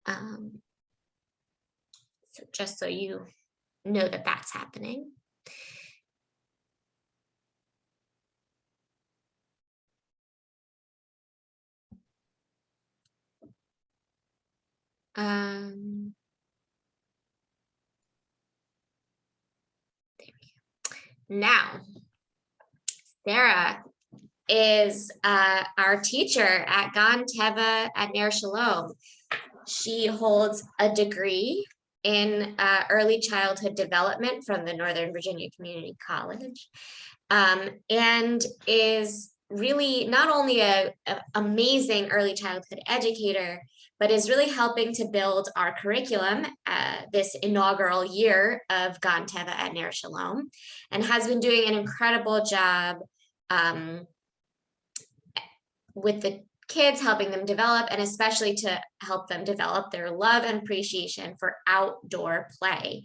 So just so you know that that's happening. There we go. Now, Sarah is our teacher at Gan Teva at Ner Shalom. She holds a degree in early childhood development from the Northern Virginia Community College, and is really not only an amazing early childhood educator, but is really helping to build our curriculum this inaugural year of Gan Teva at Ner Shalom, and has been doing an incredible job with the kids, helping them develop, and especially to help them develop their love and appreciation for outdoor play.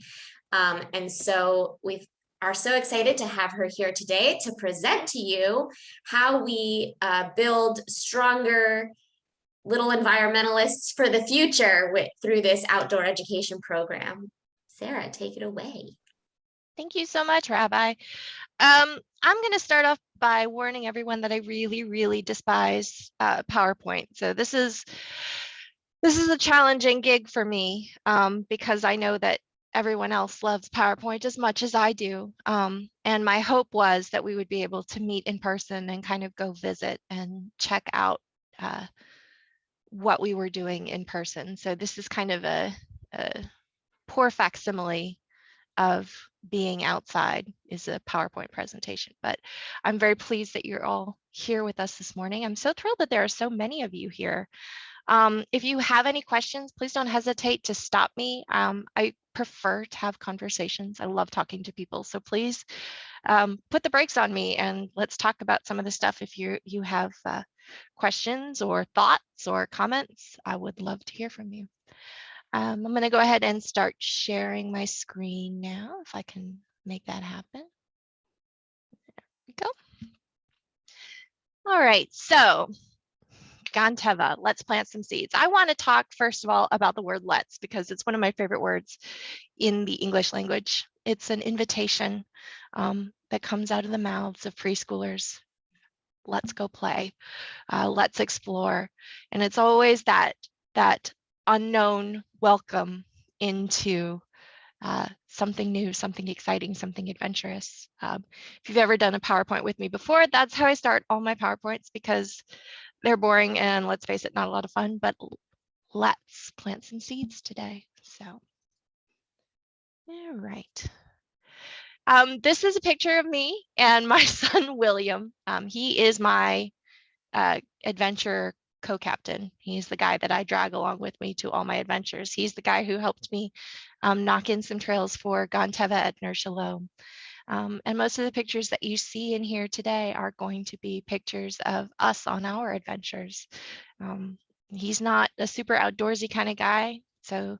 And so we are so excited to have her here today to present to you how we build stronger little environmentalists for the future through this outdoor education program. Sarah, take it away. Thank you so much, Rabbi. I'm going to start off by warning everyone that I really, really despise PowerPoint. So this is a challenging gig for me because I know that everyone else loves PowerPoint as much as I do. And my hope was that we would be able to meet in person and kind of go visit and check out what we were doing in person. So this is kind of a poor facsimile of being outside is a PowerPoint presentation, but I'm very pleased that you're all here with us this morning. I'm so thrilled that there are so many of you here. If you have any questions, please don't hesitate to stop me. I prefer to have conversations. I love talking to people, so please put the brakes on me and let's talk about some of the stuff. If you have questions or thoughts or comments, I would love to hear from you. I'm going to go ahead and start sharing my screen now, if I can make that happen. There we go. All right, so Gan Teva, let's plant some seeds. I want to talk first of all about the word let's, because it's one of my favorite words in the English language. It's an invitation that comes out of the mouths of preschoolers. Let's go play, let's explore. And it's always that unknown welcome into something new, something exciting, something adventurous. If you've ever done a PowerPoint with me before, that's how I start all my PowerPoints, because they're boring and, let's face it, not a lot of fun, but let's plant some seeds today. So, all right. This is a picture of me and my son, William. He is my adventure co-captain. He's the guy that I drag along with me to all my adventures. He's the guy who helped me knock in some trails for Gan Teva at Ner Shalom. And most of the pictures that you see in here today are going to be pictures of us on our adventures. He's not a super outdoorsy kind of guy. So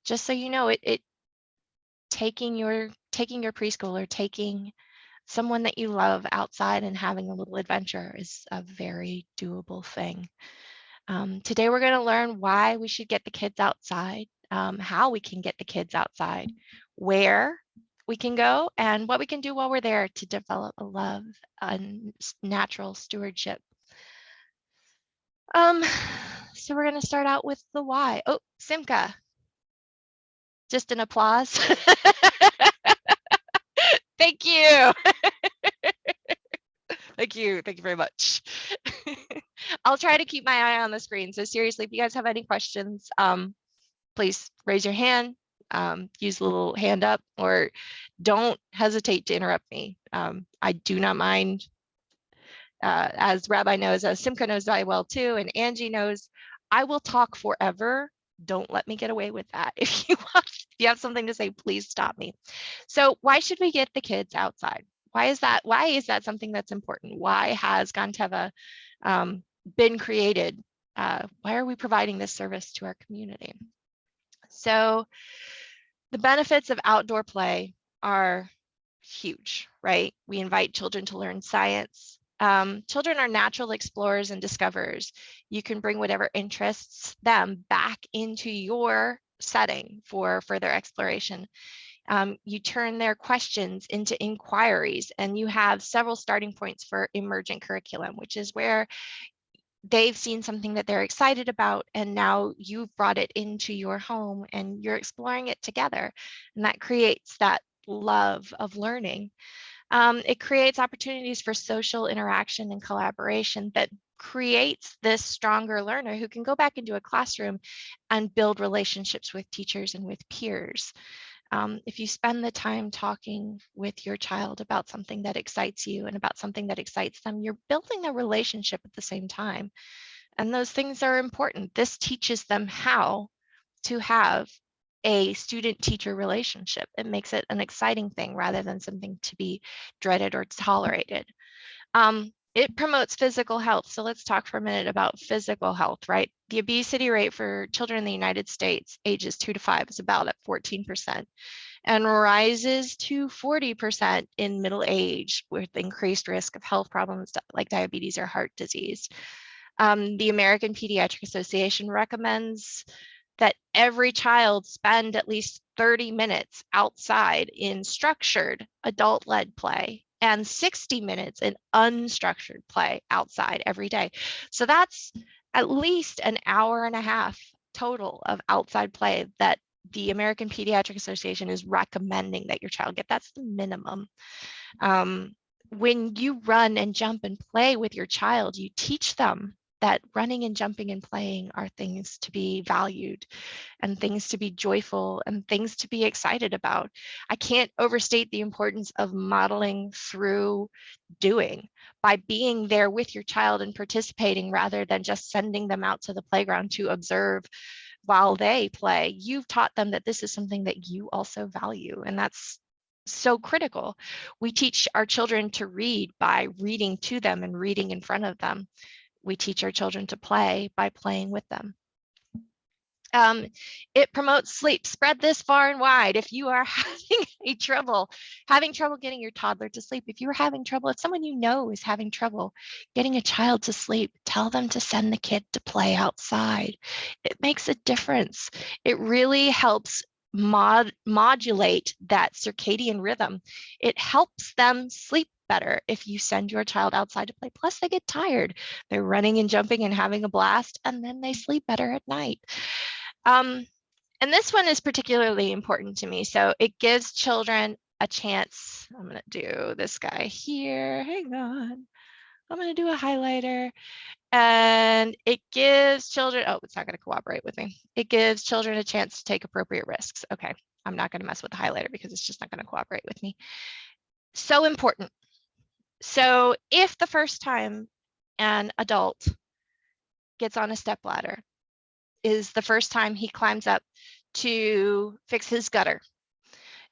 just so you know, taking your preschooler, taking someone that you love outside and having a little adventure is a very doable thing. Today, we're going to learn why we should get the kids outside, how we can get the kids outside, where we can go, and what we can do while we're there to develop a love and natural stewardship. So we're going to start out with the why. Oh, Simka, just an applause. Thank you. Thank you very much. I'll try to keep my eye on the screen. So seriously, if you guys have any questions, please raise your hand, use the little hand up, or don't hesitate to interrupt me. I do not mind. As Rabbi knows, as Simka knows very well too, and Angie knows, I will talk forever. Don't let me get away with that. If you have something to say, please stop me. So why should we get the kids outside? Why is that? Why is that something that's important? Why has Gan Teva been created? Why are we providing this service to our community? So the benefits of outdoor play are huge, right? We invite children to learn science, Children are natural explorers and discoverers. You can bring whatever interests them back into your setting for further exploration. You turn their questions into inquiries, and you have several starting points for emergent curriculum, which is where they've seen something that they're excited about, and now you've brought it into your home and you're exploring it together. And that creates that love of learning. It creates opportunities for social interaction and collaboration that creates this stronger learner who can go back into a classroom and build relationships with teachers and with peers. If you spend the time talking with your child about something that excites you and about something that excites them, you're building a relationship at the same time. And those things are important. This teaches them how to have a student-teacher relationship. It makes it an exciting thing rather than something to be dreaded or tolerated. It promotes physical health. So let's talk for a minute about physical health, right? The obesity rate for children in the United States, ages 2 to 5, is about at 14% and rises to 40% in middle age with increased risk of health problems like diabetes or heart disease. The American Pediatric Association recommends that every child spend at least 30 minutes outside in structured adult-led play and 60 minutes in unstructured play outside every day. So that's at least an hour and a half total of outside play that the American Pediatric Association is recommending that your child get. That's the minimum. When you run and jump and play with your child, you teach them that running and jumping and playing are things to be valued and things to be joyful and things to be excited about. I can't overstate the importance of modeling through doing. By being there with your child and participating rather than just sending them out to the playground to observe while they play, you've taught them that this is something that you also value, and that's so critical. We teach our children to read by reading to them and reading in front of them. We teach our children to play by playing with them. It promotes sleep. Spread this far and wide. If you are having trouble getting your toddler to sleep, if someone you know is having trouble getting a child to sleep, tell them to send the kid to play outside. It makes a difference. It really helps modulate that circadian rhythm. It helps them sleep better if you send your child outside to play. Plus, they get tired. They're running and jumping and having a blast, and then they sleep better at night. And this one is particularly important to me. So it gives children a chance. I'm going to do this guy here. Hang on. I'm going to do a highlighter. And it gives children, oh, it's not going to cooperate with me. It gives children a chance to take appropriate risks. Okay, I'm not going to mess with the highlighter because it's just not going to cooperate with me. So important. So if the first time an adult gets on a stepladder is the first time he climbs up to fix his gutter,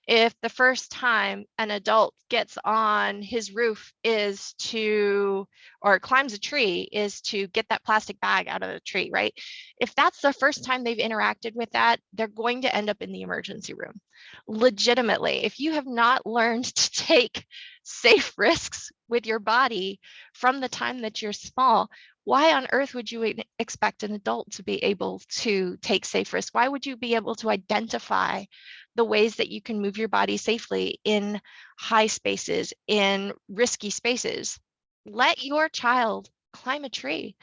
if the first time an adult gets on his roof or climbs a tree is to get that plastic bag out of the tree, right? If that's the first time they've interacted with that, they're going to end up in the emergency room. Legitimately, if you have not learned to take safe risks with your body from the time that you're small, why on earth would you expect an adult to be able to take safe risks? Why would you be able to identify the ways that you can move your body safely in high spaces, in risky spaces? Let your child climb a tree.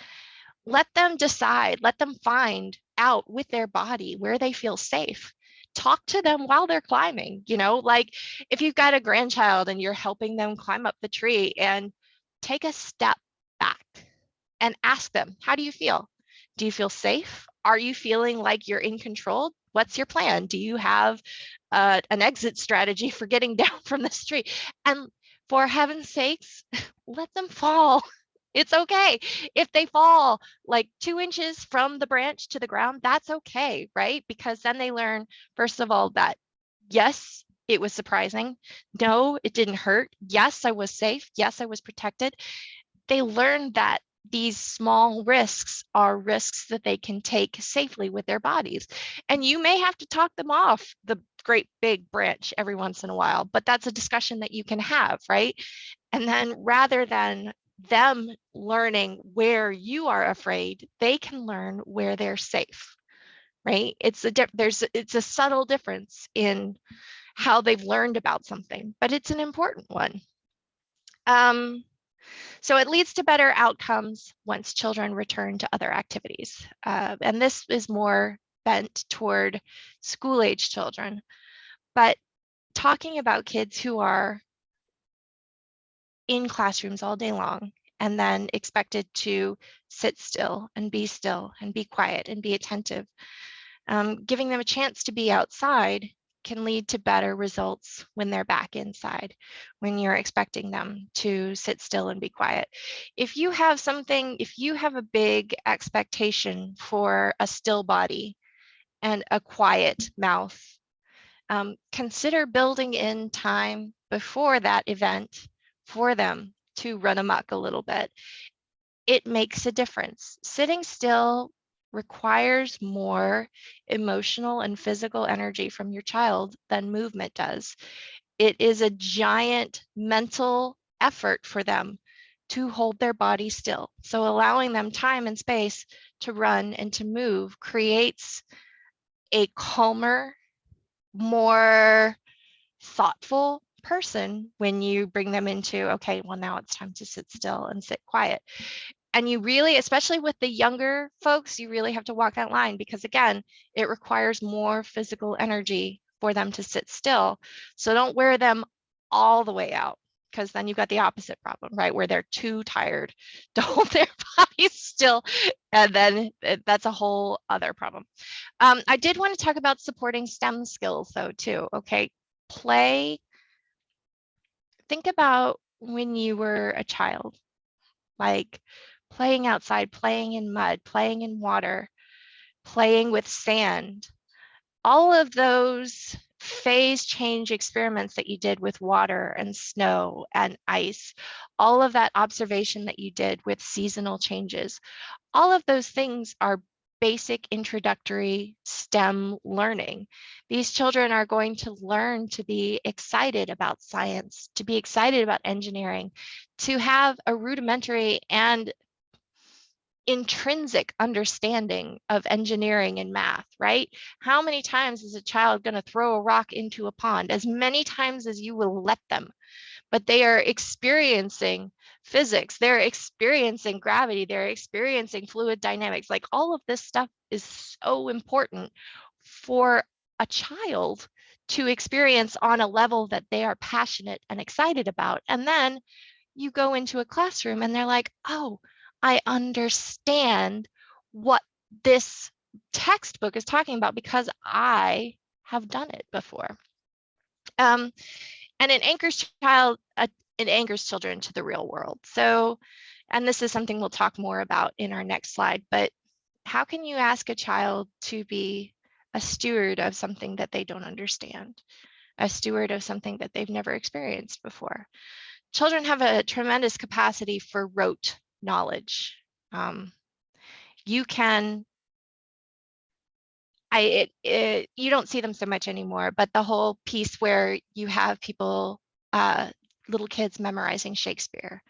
Let them decide, let them find out with their body where they feel safe. Talk to them while they're climbing, like if you've got a grandchild and you're helping them climb up the tree, and take a step back and ask them, how do you feel? Do you feel safe? Are you feeling like you're in control? What's your plan? Do you have an exit strategy for getting down from this tree? And for heaven's sakes, let them fall. It's okay. If they fall like 2 inches from the branch to the ground, that's okay, right? Because then they learn, first of all, that yes, it was surprising. No, it didn't hurt. Yes, I was safe. Yes, I was protected. They learn that these small risks are risks that they can take safely with their bodies. And you may have to talk them off the great big branch every once in a while, but that's a discussion that you can have, right? And then rather than them learning where you are afraid, they can learn where they're safe, right? It's a subtle difference in how they've learned about something, but it's an important one. So it leads to better outcomes once children return to other activities. And this is more bent toward school-age children. But talking about kids who are in classrooms all day long and then expected to sit still and be quiet and be attentive, giving them a chance to be outside can lead to better results when they're back inside, when you're expecting them to sit still and be quiet. If you have a big expectation for a still body and a quiet mouth, consider building in time before that event for them to run amok a little bit. It makes a difference. Sitting still requires more emotional and physical energy from your child than movement does. It is a giant mental effort for them to hold their body still. So allowing them time and space to run and to move creates a calmer, more thoughtful person when you bring them into, okay, well, now it's time to sit still and sit quiet. And you really, especially with the younger folks, you really have to walk that line because, again, it requires more physical energy for them to sit still. So don't wear them all the way out, because then you've got the opposite problem, right? Where they're too tired to hold their bodies still. And then that's a whole other problem. I did want to talk about supporting STEM skills, though, too. Okay, play. Think about when you were a child, like playing outside, playing in mud, playing in water, playing with sand. All of those phase change experiments that you did with water and snow and ice, all of that observation that you did with seasonal changes, all of those things are basic introductory STEM learning. These children are going to learn to be excited about science, to be excited about engineering, to have a rudimentary and intrinsic understanding of engineering and math, right? How many times is a child going to throw a rock into a pond? As many times as you will let them. But they are experiencing physics, they're experiencing gravity, they're experiencing fluid dynamics. Like, all of this stuff is so important for a child to experience on a level that they are passionate and excited about. And then you go into a classroom and they're like, oh, I understand what this textbook is talking about because I have done it before. And it anchors children to the real world. So, and this is something we'll talk more about in our next slide, but how can you ask a child to be a steward of something that they don't understand, a steward of something that they've never experienced before? Children have a tremendous capacity for rote knowledge. You don't see them so much anymore, but the whole piece where you have people, little kids memorizing Shakespeare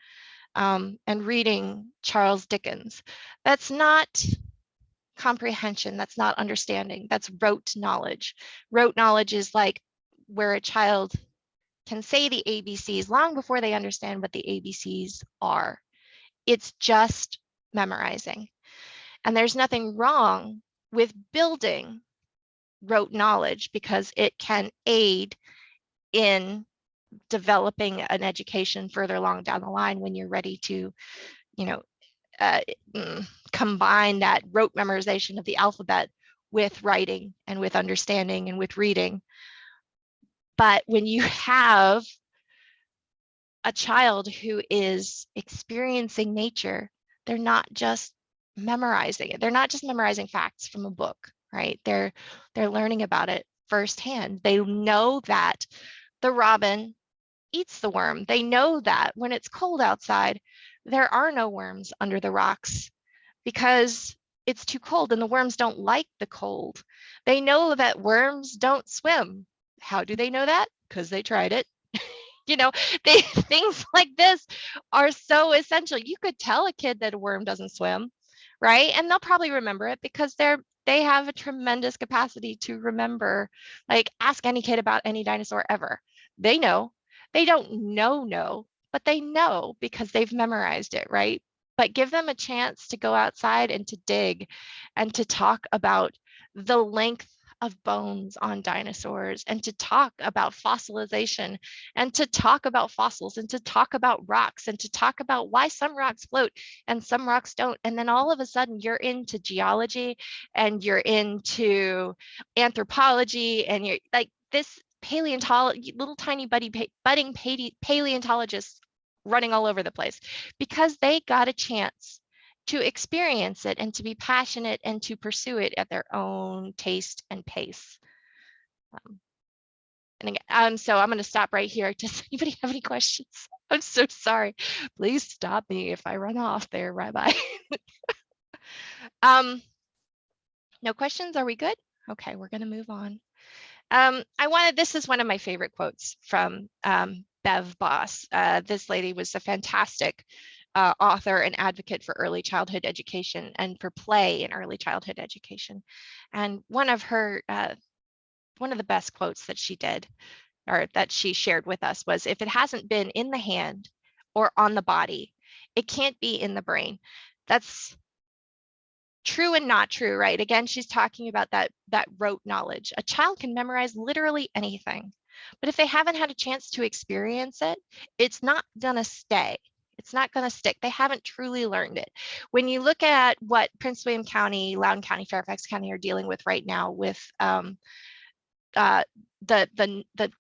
and reading Charles Dickens, that's not comprehension, that's not understanding, that's rote knowledge. Rote knowledge is like where a child can say the ABCs long before they understand what the ABCs are. It's just memorizing. And there's nothing wrong with building rote knowledge because it can aid in developing an education further along down the line when you're ready to, combine that rote memorization of the alphabet with writing and with understanding and with reading. But when you have a child who is experiencing nature, they're not just memorizing it. They're not just memorizing facts from a book, right? They're learning about it firsthand. They know that the robin eats the worm. They know that when it's cold outside, there are no worms under the rocks because it's too cold and the worms don't like the cold. They know that worms don't swim. How do they know that? Because they tried it. You know, things like this are so essential. You could tell a kid that a worm doesn't swim, right? And they'll probably remember it because they have a tremendous capacity to remember. Like, ask any kid about any dinosaur ever. They know. They don't know, but they know because they've memorized it, right? But give them a chance to go outside and to dig and to talk about the length of bones on dinosaurs and to talk about fossilization and to talk about fossils and to talk about rocks and to talk about why some rocks float and some rocks don't. And then all of a sudden you're into geology and you're into anthropology and you're like this paleontology, little tiny budding paleontologists running all over the place because they got a chance to experience it and to be passionate and to pursue it at their own taste and pace. And again, so I'm going to stop right here. Does anybody have any questions? I'm so sorry. Please stop me if I run off there, Rabbi. No questions? Are we good? Okay, we're going to move on. This is one of my favorite quotes from Bev Boss. This lady was a fantastic author and advocate for early childhood education and for play in early childhood education. And one of the best quotes that she did, or that she shared with us, was, if it hasn't been in the hand or on the body, it can't be in the brain. That's true and not true, right? Again, she's talking about that rote knowledge. A child can memorize literally anything, but if they haven't had a chance to experience it, it's not gonna stay. It's not gonna stick. They haven't truly learned it. When you look at what Prince William County, Loudoun County, Fairfax County are dealing with right now with the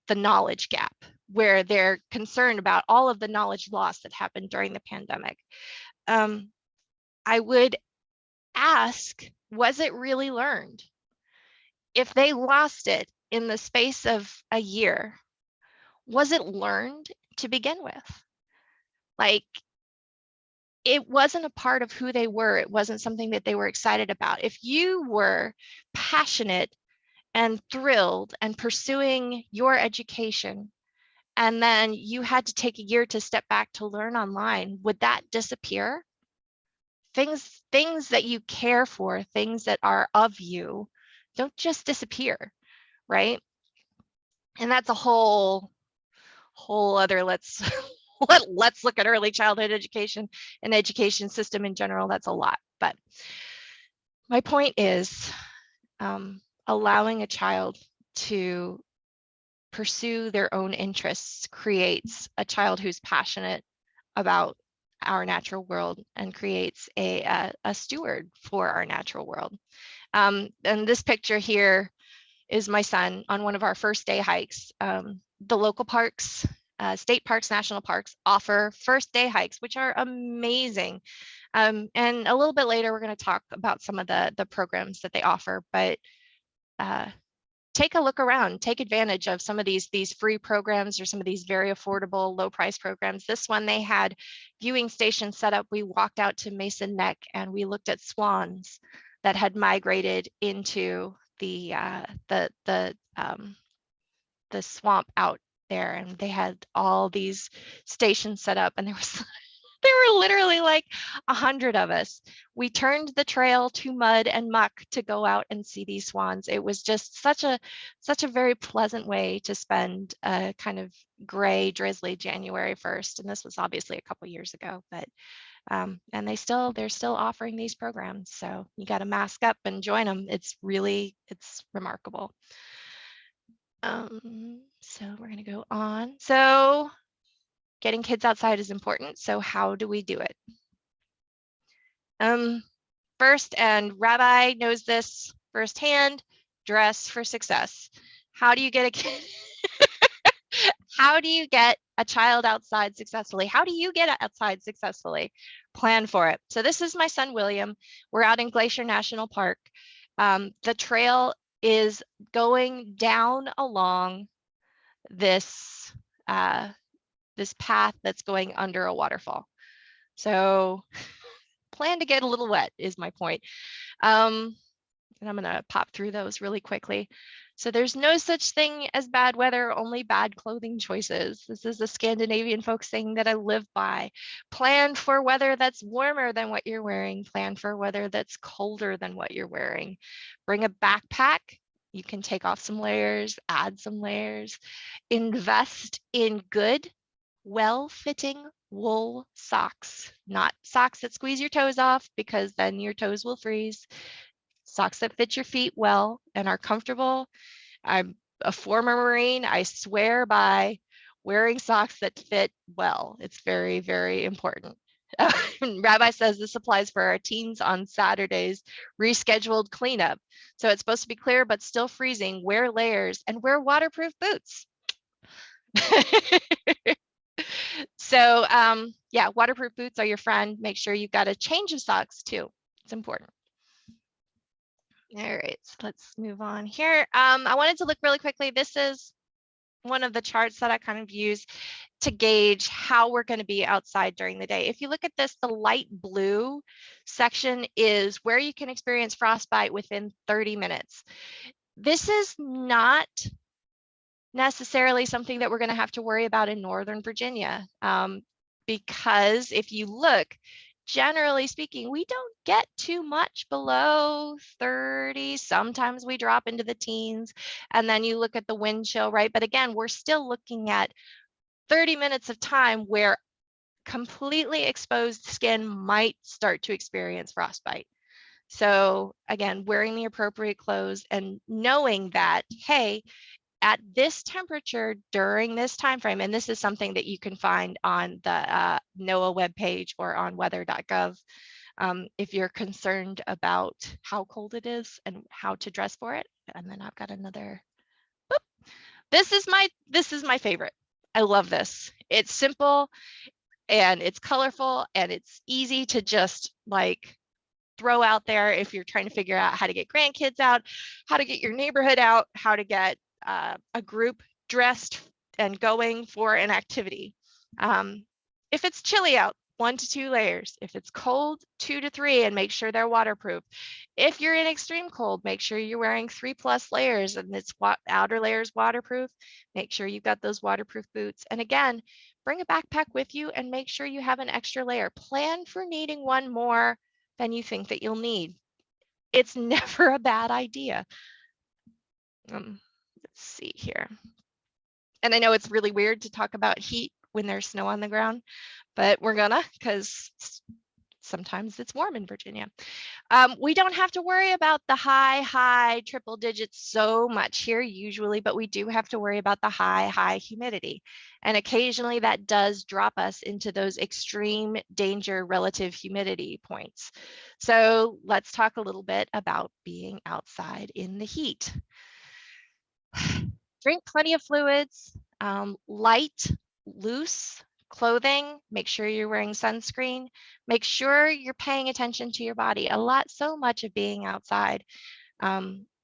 knowledge gap, where they're concerned about all of the knowledge loss that happened during the pandemic, I would ask, was it really learned? If they lost it in the space of a year, was it learned to begin with? Like, it wasn't a part of who they were. It wasn't something that they were excited about. If you were passionate and thrilled and pursuing your education, and then you had to take a year to step back to learn online, would that disappear? Things that you care for, things that are of you, don't just disappear, right? And that's a whole other let's look at early childhood education and education system in general. That's a lot, but my point is, allowing a child to pursue their own interests creates a child who's passionate about our natural world and creates a steward for our natural world. And this picture here is my son on one of our first day hikes. The local parks, state parks, national parks offer first day hikes, which are amazing. And a little bit later, we're going to talk about some of the programs that they offer, but take a look around, take advantage of some of these free programs or some of these very affordable, low price programs. This one, they had viewing stations set up. We walked out to Mason Neck and we looked at swans that had migrated into the swamp out there, and they had all these stations set up, and there were literally like 100 of us. We turned the trail to mud and muck to go out and see these swans. It was just such a very pleasant way to spend a kind of gray, drizzly January 1st. And this was obviously a couple years ago, but and they're still offering these programs. So you got to mask up and join them. It's remarkable. So we're going to go on. So getting kids outside is important. So how do we do it? First, and Rabbi knows this firsthand, dress for success. How do you get a kid? How do you get a child outside successfully? How do you get outside successfully? Plan for it. So this is my son, William. We're out in Glacier National Park. The trail is going down along this path that's going under a waterfall. So plan to get a little wet is my point. And I'm going to pop through those really quickly. So there's no such thing as bad weather, only bad clothing choices. This is a Scandinavian folk saying that I live by. Plan for weather that's warmer than what you're wearing. Plan for weather that's colder than what you're wearing. Bring a backpack. You can take off some layers, add some layers. Invest in good, well-fitting wool socks, not socks that squeeze your toes off because then your toes will freeze. Socks that fit your feet well and are comfortable. I'm a former Marine. I swear by wearing socks that fit well. It's very, very important. Rabbi says this applies for our teens on Saturdays, rescheduled cleanup. So it's supposed to be clear, but still freezing. Wear layers and wear waterproof boots. So yeah, waterproof boots are your friend. Make sure you've got a change of socks too. It's important. All right, so let's move on here. I wanted to look really quickly. This is one of the charts that I kind of use to gauge how we're going to be outside during the day. If you look at this, the light blue section is where you can experience frostbite within 30 minutes. This is not necessarily something that we're going to have to worry about in Northern Virginia, because if you look, generally speaking, we don't get too much below 30. Sometimes we drop into the teens, and then you look at the wind chill, right? But again, we're still looking at 30 minutes of time where completely exposed skin might start to experience frostbite. So again, wearing the appropriate clothes and knowing that, hey, at this temperature during this time frame, and this is something that you can find on the NOAA webpage or on weather.gov, if you're concerned about how cold it is and how to dress for it. And then I've got another. Boop. This is my favorite. I love this. It's simple and it's colorful and it's easy to just like throw out there if you're trying to figure out how to get grandkids out, how to get your neighborhood out, how to get a group dressed and going for an activity. If it's chilly out, 1 to 2 layers. If it's cold, 2 to 3, and make sure they're waterproof. If you're in extreme cold, make sure you're wearing 3+ layers and it's outer layers waterproof. Make sure you've got those waterproof boots. And again, bring a backpack with you and make sure you have an extra layer. Plan for needing one more than you think that you'll need. It's never a bad idea. Let's see here. And I know it's really weird to talk about heat when there's snow on the ground, but we're gonna, because sometimes it's warm in Virginia. We don't have to worry about the high triple digits so much here usually, but we do have to worry about the high humidity. And occasionally that does drop us into those extreme danger relative humidity points. So let's talk a little bit about being outside in the heat. Drink plenty of fluids, light, loose clothing, make sure you're wearing sunscreen, make sure you're paying attention to your body. So much of being outside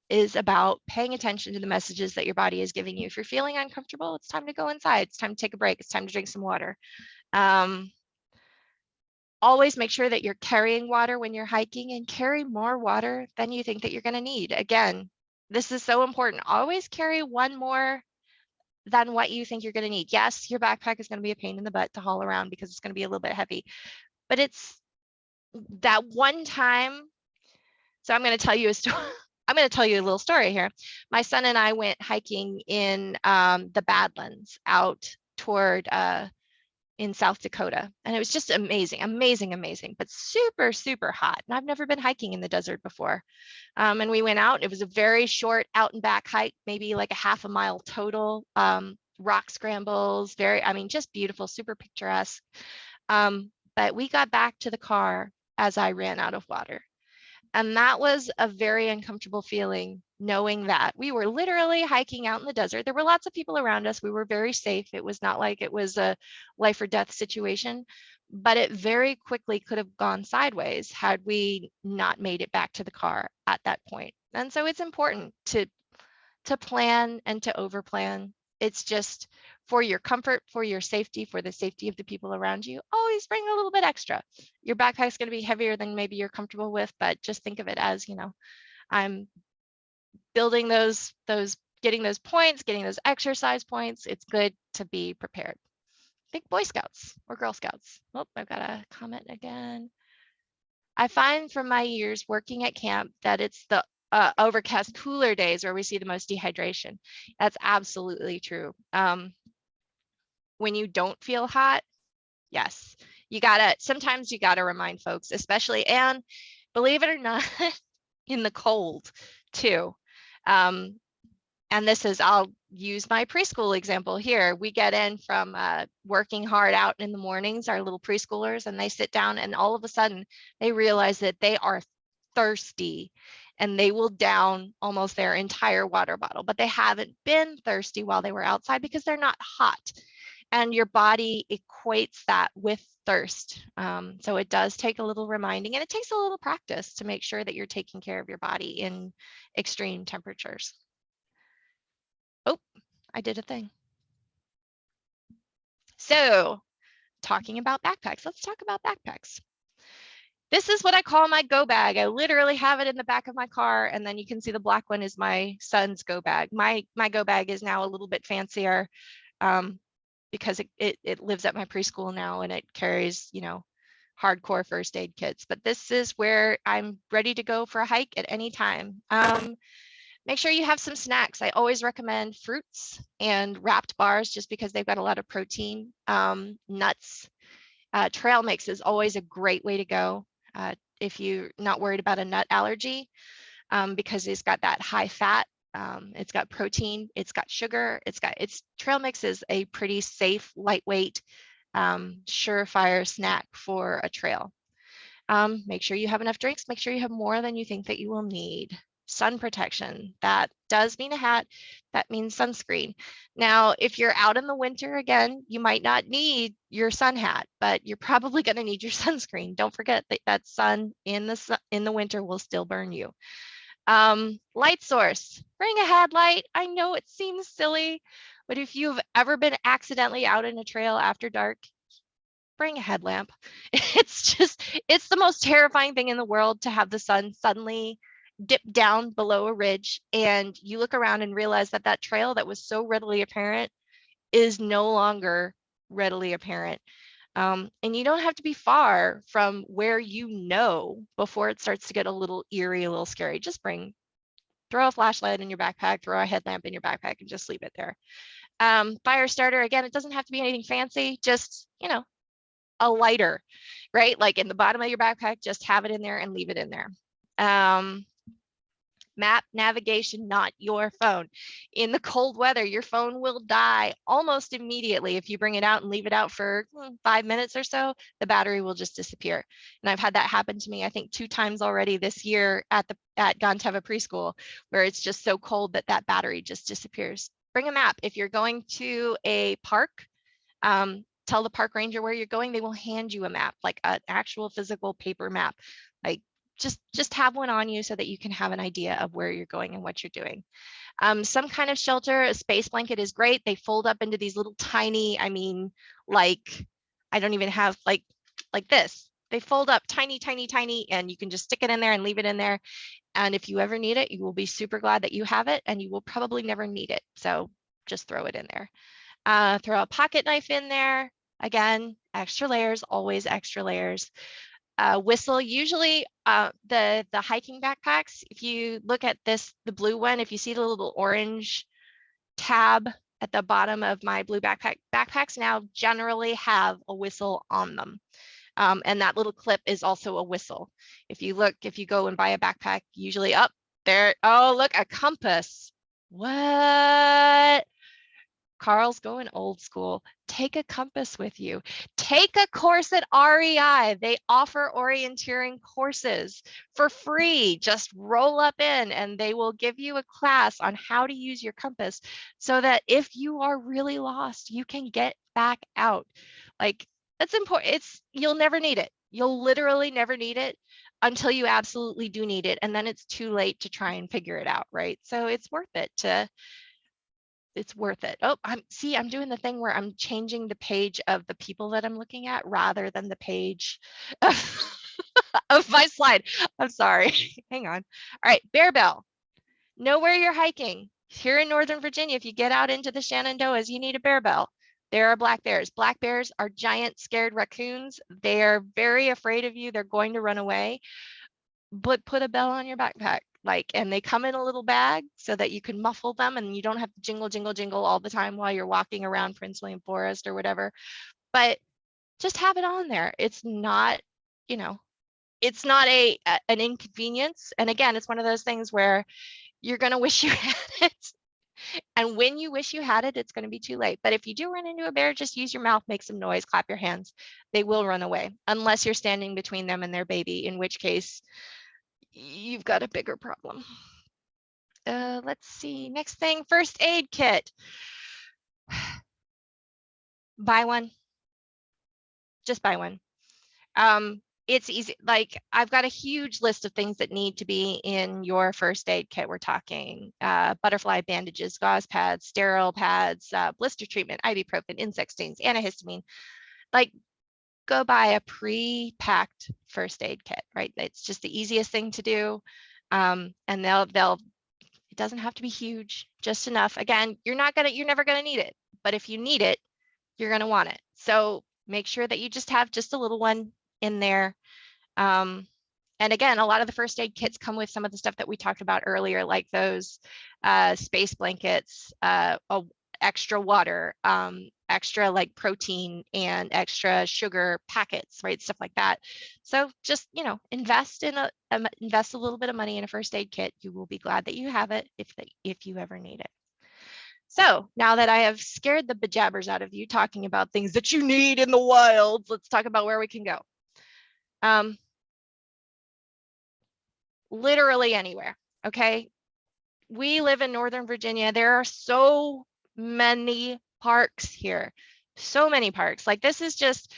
is about paying attention to the messages that your body is giving you. If you're feeling uncomfortable, it's time to go inside. It's time to take a break. It's time to drink some water. Always make sure that you're carrying water when you're hiking and carry more water than you think that you're going to need. Again, this is so important. Always carry one more than what you think you're going to need. Yes, your backpack is going to be a pain in the butt to haul around because it's going to be a little bit heavy, but it's that one time. So I'm going to tell you a story. I'm going to tell you a little story here. My son and I went hiking in the Badlands out toward in South Dakota. And it was just amazing, but super hot. And I've never been hiking in the desert before. And we went out, it was a very short out and back hike, maybe like a half a mile total, rock scrambles, just beautiful, super picturesque. But we got back to the car as I ran out of water. And that was a very uncomfortable feeling, knowing that we were literally hiking out in the desert. There were lots of people around us. We were very safe. It was not like it was a life or death situation, but it very quickly could have gone sideways had we not made it back to the car at that point. And so it's important to plan and to overplan. It's just for your comfort, for your safety, for the safety of the people around you. Always bring a little bit extra. Your backpack's going to be heavier than maybe you're comfortable with, but just think of it as, I'm building those, getting those points, getting those exercise points. It's good to be prepared. Think Boy Scouts or Girl Scouts. Oh, I've got a comment again. I find from my years working at camp that it's the overcast, cooler days where we see the most dehydration. That's absolutely true. When you don't feel hot, yes, sometimes you gotta remind folks, especially, and believe it or not, in the cold too. And this is, I'll use my preschool example here. We get in from working hard out in the mornings, our little preschoolers, and they sit down and all of a sudden they realize that they are thirsty and they will down almost their entire water bottle, but they haven't been thirsty while they were outside because they're not hot. And your body equates that with thirst. So it does take a little reminding, and it takes a little practice to make sure that you're taking care of your body in extreme temperatures. Oh, I did a thing. So talking about backpacks, let's talk about backpacks. This is what I call my go bag. I literally have it in the back of my car, and then you can see the black one is my son's go bag. My go bag is now a little bit fancier because it lives at my preschool now, and it carries, you know, hardcore first aid kits. But this is where I'm ready to go for a hike at any time. Make sure you have some snacks. I always recommend fruits and wrapped bars just because they've got a lot of protein. Nuts. Trail mix is always a great way to go if you're not worried about a nut allergy because it's got that high fat. It's got protein, it's got sugar, trail mix is a pretty safe, lightweight, surefire snack for a trail. Make sure you have enough drinks. Make sure you have more than you think that you will need. Sun protection, that does mean a hat, that means sunscreen. Now, if you're out in the winter, again, you might not need your sun hat, but you're probably going to need your sunscreen. Don't forget that sun in the winter will still burn you. Light source, bring a headlight. I know it seems silly, but if you've ever been accidentally out in a trail after dark, bring a headlamp. It's the most terrifying thing in the world to have the sun suddenly dip down below a ridge and you look around and realize that that trail that was so readily apparent is no longer readily apparent. And you don't have to be far from where you know before it starts to get a little eerie, a little scary. Just throw a flashlight in your backpack, throw a headlamp in your backpack, and just leave it there. Fire starter, again, it doesn't have to be anything fancy, just, you know, a lighter, right? Like in the bottom of your backpack, just have it in there and leave it in there. Map navigation, not your phone. In the cold weather, your phone will die almost immediately. If you bring it out and leave it out for 5 minutes or so, the battery will just disappear. And I've had that happen to me, I think 2 times already this year at Gone Teva preschool, where it's just so cold that that battery just disappears. Bring a map. If you're going to a park, tell the park ranger where you're going. They will hand you a map, like an actual physical paper map. Like just have one on you so that you can have an idea of where you're going and what you're doing. Some kind of shelter, a space blanket is great. They fold up into these little tiny, I mean, like, I don't even have like this. They fold up tiny, tiny, tiny, and you can just stick it in there and leave it in there. And if you ever need it, you will be super glad that you have it, and you will probably never need it. So just throw it in there. Throw a pocket knife in there. Again, extra layers, always extra layers. Whistle, usually the hiking backpacks, if you look at this, the blue one, if you see the little orange tab at the bottom of my blue backpacks now generally have a whistle on them. And that little clip is also a whistle. If you go and buy a backpack, usually up there, oh, look, a compass. What? Carl's going old school. Take a compass with you. Take a course at REI. They offer orienteering courses for free. Just roll up in and they will give you a class on how to use your compass so that if you are really lost, you can get back out. Like, that's important. You'll never need it. You'll literally never need it until you absolutely do need it. And then it's too late to try and figure it out, right? So it's worth it it's worth it. Oh, I'm doing the thing where I'm changing the page of the people that I'm looking at rather than the page. of my slide. I'm sorry. Hang on. All right, bear bell. Know where you're hiking. Here in Northern Virginia, if you get out into the Shenandoahs, you need a bear bell. There are black bears. Black bears are giant, scared raccoons. They are very afraid of you. They're going to run away. But put a bell on your backpack, and they come in a little bag so that you can muffle them and you don't have to jingle, jingle, jingle all the time while you're walking around Prince William Forest or whatever. But just have it on there. It's not, it's not an inconvenience. And again, it's one of those things where you're going to wish you had it. And when you wish you had it, it's going to be too late. But if you do run into a bear, just use your mouth, make some noise, clap your hands. They will run away unless you're standing between them and their baby, in which case you've got a bigger problem. Let's see. Next thing, first aid kit. Buy one. Just buy one. It's easy. I've got a huge list of things that need to be in your first aid kit. We're talking butterfly bandages, gauze pads, sterile pads, blister treatment, ibuprofen, insect stings, antihistamine. Go buy a pre-packed first aid kit, right? It's just the easiest thing to do. And it doesn't have to be huge, just enough. Again, you're never gonna need it, but if you need it, you're gonna want it. So make sure that you just have just a little one in there. And again, a lot of the first aid kits come with some of the stuff that we talked about earlier, like those space blankets, extra water, extra protein and extra sugar packets, right? Stuff like that. So just, invest a little bit of money in a first aid kit. You will be glad that you have it if you ever need it. So now that I have scared the bejabbers out of you talking about things that you need in the wild, let's talk about where we can go. Literally anywhere, okay? We live in Northern Virginia. There are so many parks here, so many parks. This is just,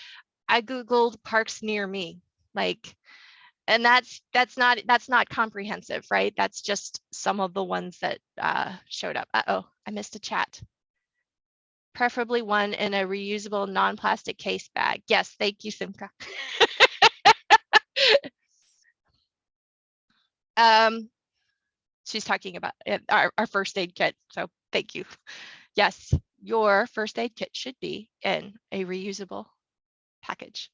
I Googled parks near me, and that's not comprehensive, right? That's just some of the ones that showed up. Uh-oh, I missed a chat. Preferably one in a reusable non-plastic case bag. Yes, thank you, Simka. She's talking about our first aid kit, so thank you. Yes, your first aid kit should be in a reusable package.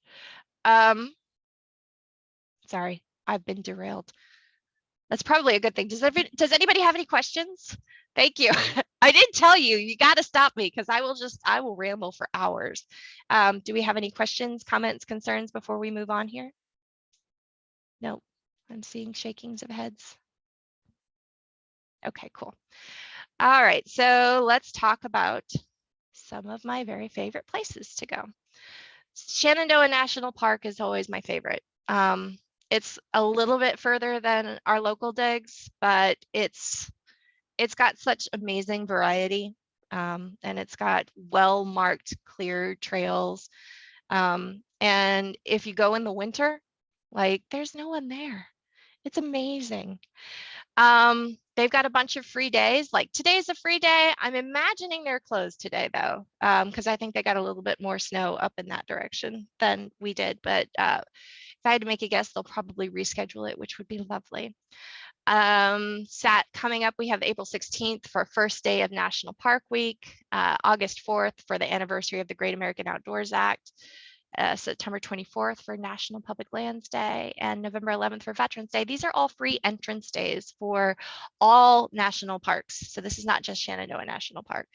Sorry, I've been derailed. That's probably a good thing. Does anybody have any questions? Thank you. I did tell you, you got to stop me because I will ramble for hours. Do we have any questions, comments, concerns before we move on here? Nope, I'm seeing shakings of heads. Okay, cool. All right, so let's talk about some of my very favorite places to go. Shenandoah National Park is always my favorite. It's a little bit further than our local digs, but it's got such amazing variety, and it's got well-marked, clear trails. And if you go in the winter, there's no one there. It's amazing. They've got a bunch of free days. Today's a free day. I'm imagining they're closed today though, because I think they got a little bit more snow up in that direction than we did. But if I had to make a guess, they'll probably reschedule it, which would be lovely. Coming up, we have April 16th for first day of National Park Week, August 4th for the anniversary of the Great American Outdoors Act, September 24th for National Public Lands Day, and November 11th for Veterans Day. These are all free entrance days for all national parks. So this is not just Shenandoah National Park.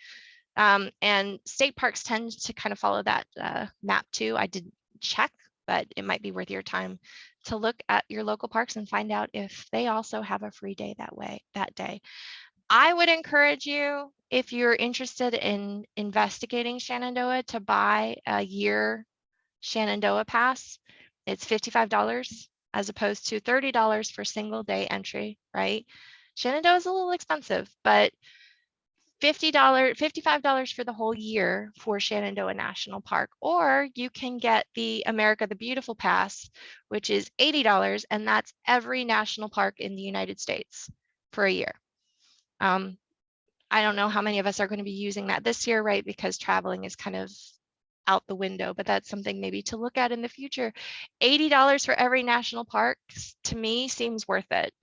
And state parks tend to kind of follow that map too. I didn't check, but it might be worth your time to look at your local parks and find out if they also have a free day that day. I would encourage you, if you're interested in investigating Shenandoah, to buy a year Shenandoah pass. It's $55 as opposed to $30 for single day entry, right? Shenandoah is a little expensive, but $55 for the whole year for Shenandoah National Park, or you can get the America the Beautiful Pass, which is $80, and that's every national park in the United States for a year. I don't know how many of us are going to be using that this year, right? Because traveling is kind of out the window, but that's something maybe to look at in the future. $80 for every national park to me seems worth it.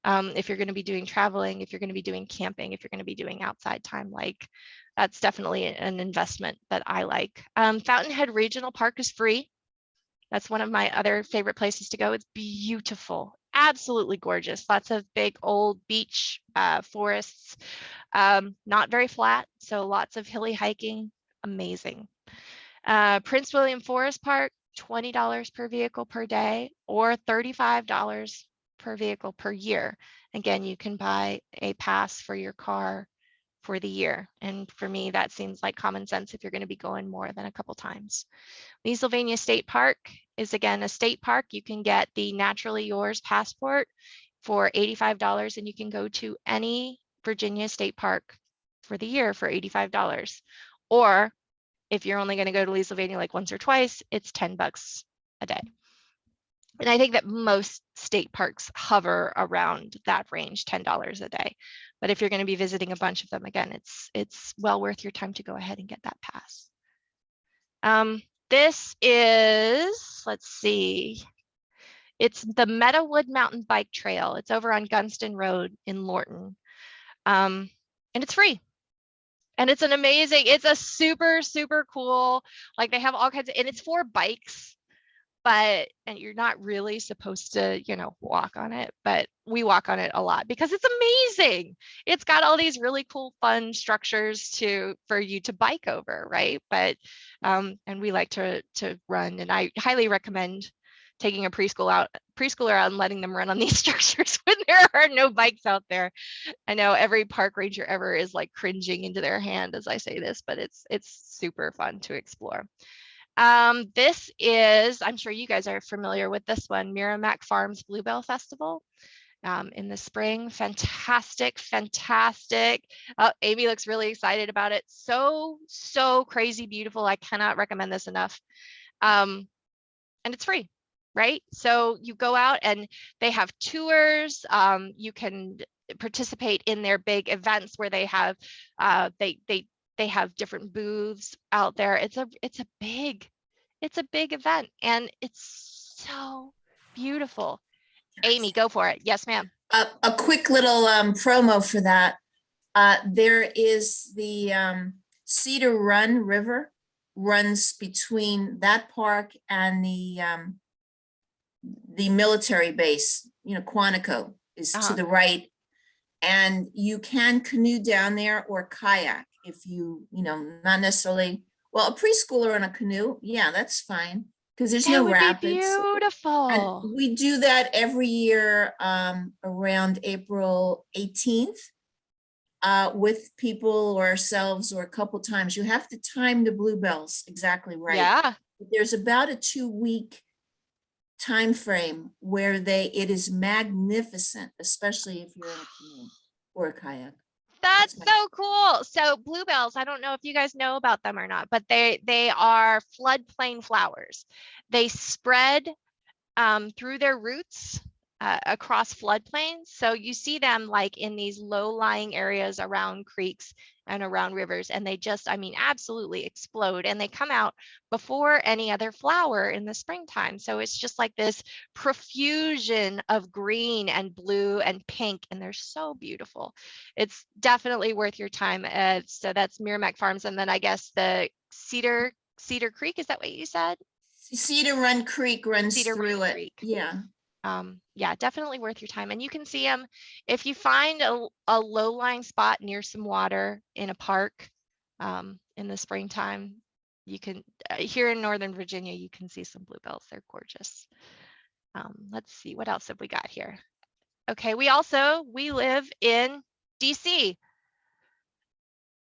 If you're going to be doing traveling, if you're going to be doing camping, if you're going to be doing outside time, like that's definitely an investment that I like. Fountainhead Regional Park is free. That's one of my other favorite places to go. It's beautiful, absolutely gorgeous. Lots of big old beach forests, not very flat, so lots of hilly hiking, amazing. Prince William Forest Park, $20 per vehicle per day or $35 per vehicle per year. Again, you can buy a pass for your car for the year. And for me, that seems like common sense if you're going to be going more than a couple times. Leesylvania State Park is again a state park. You can get the Naturally Yours passport for $85 and you can go to any Virginia state park for the year for $85. Or if you're only going to go to Leesylvania like once or twice, it's $10 a day. And I think that most state parks hover around that range, $10 a day. But if you're going to be visiting a bunch of them, again, it's well worth your time to go ahead and get that pass. This is, let's see, it's the Meadowood Mountain Bike Trail. It's over on Gunston Road in Lorton. And it's free. And it's an amazing, it's a super, super cool, like they have all kinds of, and it's for bikes, and you're not really supposed to, walk on it, but we walk on it a lot because it's amazing. It's got all these really cool, fun structures for you to bike over, right? But, and we like to run, and I highly recommend taking a preschooler out and letting them run on these structures when there are no bikes out there. I know every park ranger ever is like cringing into their hand as I say this, but it's super fun to explore. This is, I'm sure you guys are familiar with this one, Merrimack Farms Bluebell Festival in the spring. Fantastic. Oh, Amy looks really excited about it. So crazy beautiful. I cannot recommend this enough. And it's free, right? So you go out and they have tours. You can participate in their big events where they have they have different booths out there. It's a big event and it's so beautiful. Amy, go for it. Yes, ma'am. A quick little promo for that. There is the Cedar Run River runs between that park and the military base. Quantico is to the right, and you can canoe down there or kayak if not necessarily. Well, a preschooler on a canoe, yeah, that's fine because there's no rapids. Beautiful. And we do that every year around April 18th with people or ourselves or a couple times. You have to time the bluebells exactly right. Yeah. There's about a 2-week time frame where it is magnificent, especially if you're in a canoe or a kayak. That's so cool. So bluebells, I don't know if you guys know about them or not, but they are floodplain flowers. They spread through their roots across floodplains. So you see them like in these low-lying areas around creeks and around rivers, and they just, absolutely explode. And they come out before any other flower in the springtime. So it's just like this profusion of green and blue and pink, and they're so beautiful. It's definitely worth your time. So that's Merrimack Farms, and then I guess the Cedar Creek, is that what you said? Cedar Run Creek runs through it. Creek. Yeah. Yeah, definitely worth your time. And you can see them if you find a low-lying spot near some water in a park in the springtime. You can here in Northern Virginia, you can see some bluebells. They're gorgeous. Let's see, what else have we got here? Okay, we live in DC.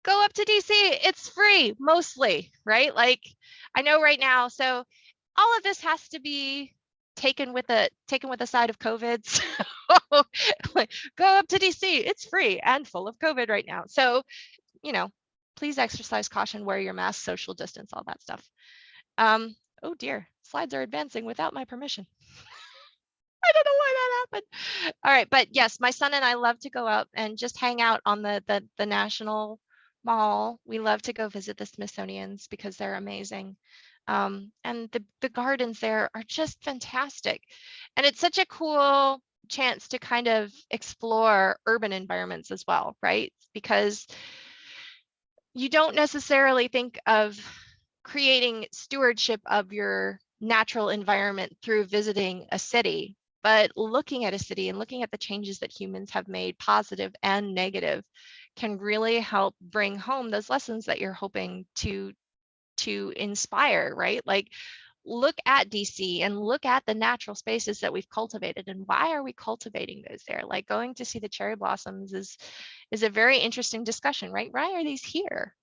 Go up to DC. It's free mostly, right? Like I know right now. So all of this has to be taken with a side of COVID. So like, go up to DC. It's free and full of COVID right now. So, please exercise caution, wear your mask, social distance, all that stuff. Oh dear, slides are advancing without my permission. I don't know why that happened. All right, but yes, my son and I love to go out and just hang out on the national Mall. We love to go visit the Smithsonian's because they're amazing. And the gardens there are just fantastic. And it's such a cool chance to kind of explore urban environments as well, right? Because you don't necessarily think of creating stewardship of your natural environment through visiting a city, but looking at a city and looking at the changes that humans have made, positive and negative, can really help bring home those lessons that you're hoping to inspire, right? Like, look at DC and look at the natural spaces that we've cultivated, and why are we cultivating those there? Like, going to see the cherry blossoms is a very interesting discussion, right? Why are these here?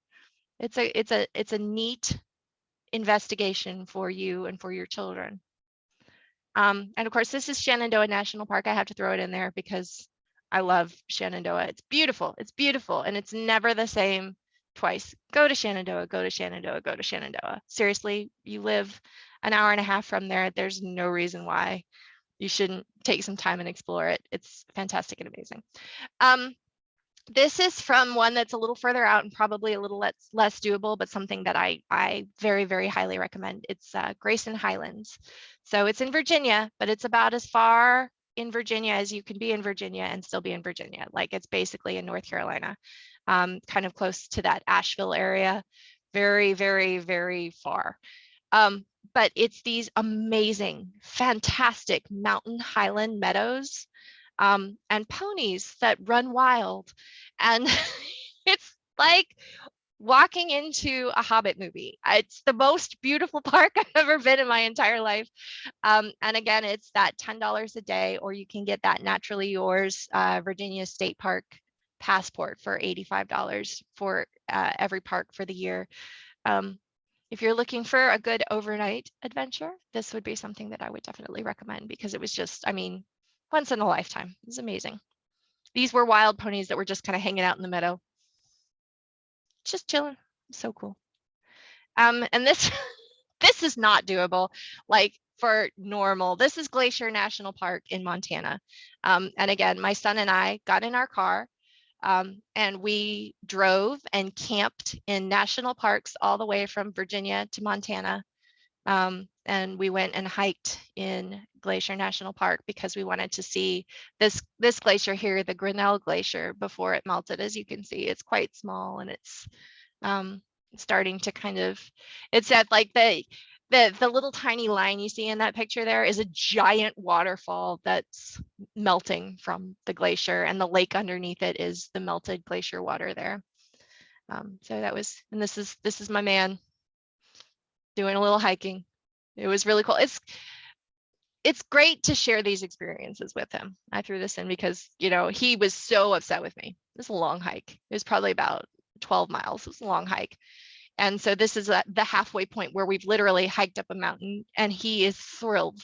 It's a neat investigation for you and for your children. And of course, this is Shenandoah National Park. I have to throw it in there because I love Shenandoah. It's beautiful. It's beautiful. And it's never the same twice. Go to Shenandoah, go to Shenandoah, go to Shenandoah. Seriously, you live an hour and a half from there. There's no reason why you shouldn't take some time and explore it. It's fantastic and amazing. This is from one that's a little further out and probably a little less doable, but something that I very, very highly recommend. It's Grayson Highlands. So it's in Virginia, but it's about as far in Virginia as you can be in Virginia and still be in Virginia. Like, it's basically in North Carolina, kind of close to that Asheville area. Very, very, very far. But it's these amazing, fantastic mountain highland meadows, and ponies that run wild. And it's like walking into a Hobbit movie. It's the most beautiful park I've ever been in my entire life. And again, it's that $10 a day, or you can get that Naturally Yours Virginia State Park passport for $85 for every park for the year. If you're looking for a good overnight adventure, this would be something that I would definitely recommend, because it was just, I mean, once in a lifetime. It was amazing. These were wild ponies that were just kind of hanging out in the meadow, just chilling. So cool. And this this is not doable, like, for normal. This is Glacier National Park in Montana. And again, my son and I got in our car, and we drove and camped in national parks all the way from Virginia to Montana. And we went and hiked in Glacier National Park because we wanted to see this glacier here, the Grinnell Glacier, before it melted. As you can see, it's quite small, and it's starting to kind of, it's at like the little tiny line you see in that picture there is a giant waterfall that's melting from the glacier, and the lake underneath it is the melted glacier water there. So that was, and this is my man doing a little hiking. It was really cool. It's great to share these experiences with him. I threw this in because, you know, he was so upset with me. It was a long hike. It was probably about 12 miles. It was a long hike. And so this is the halfway point where we've literally hiked up a mountain, and he is thrilled.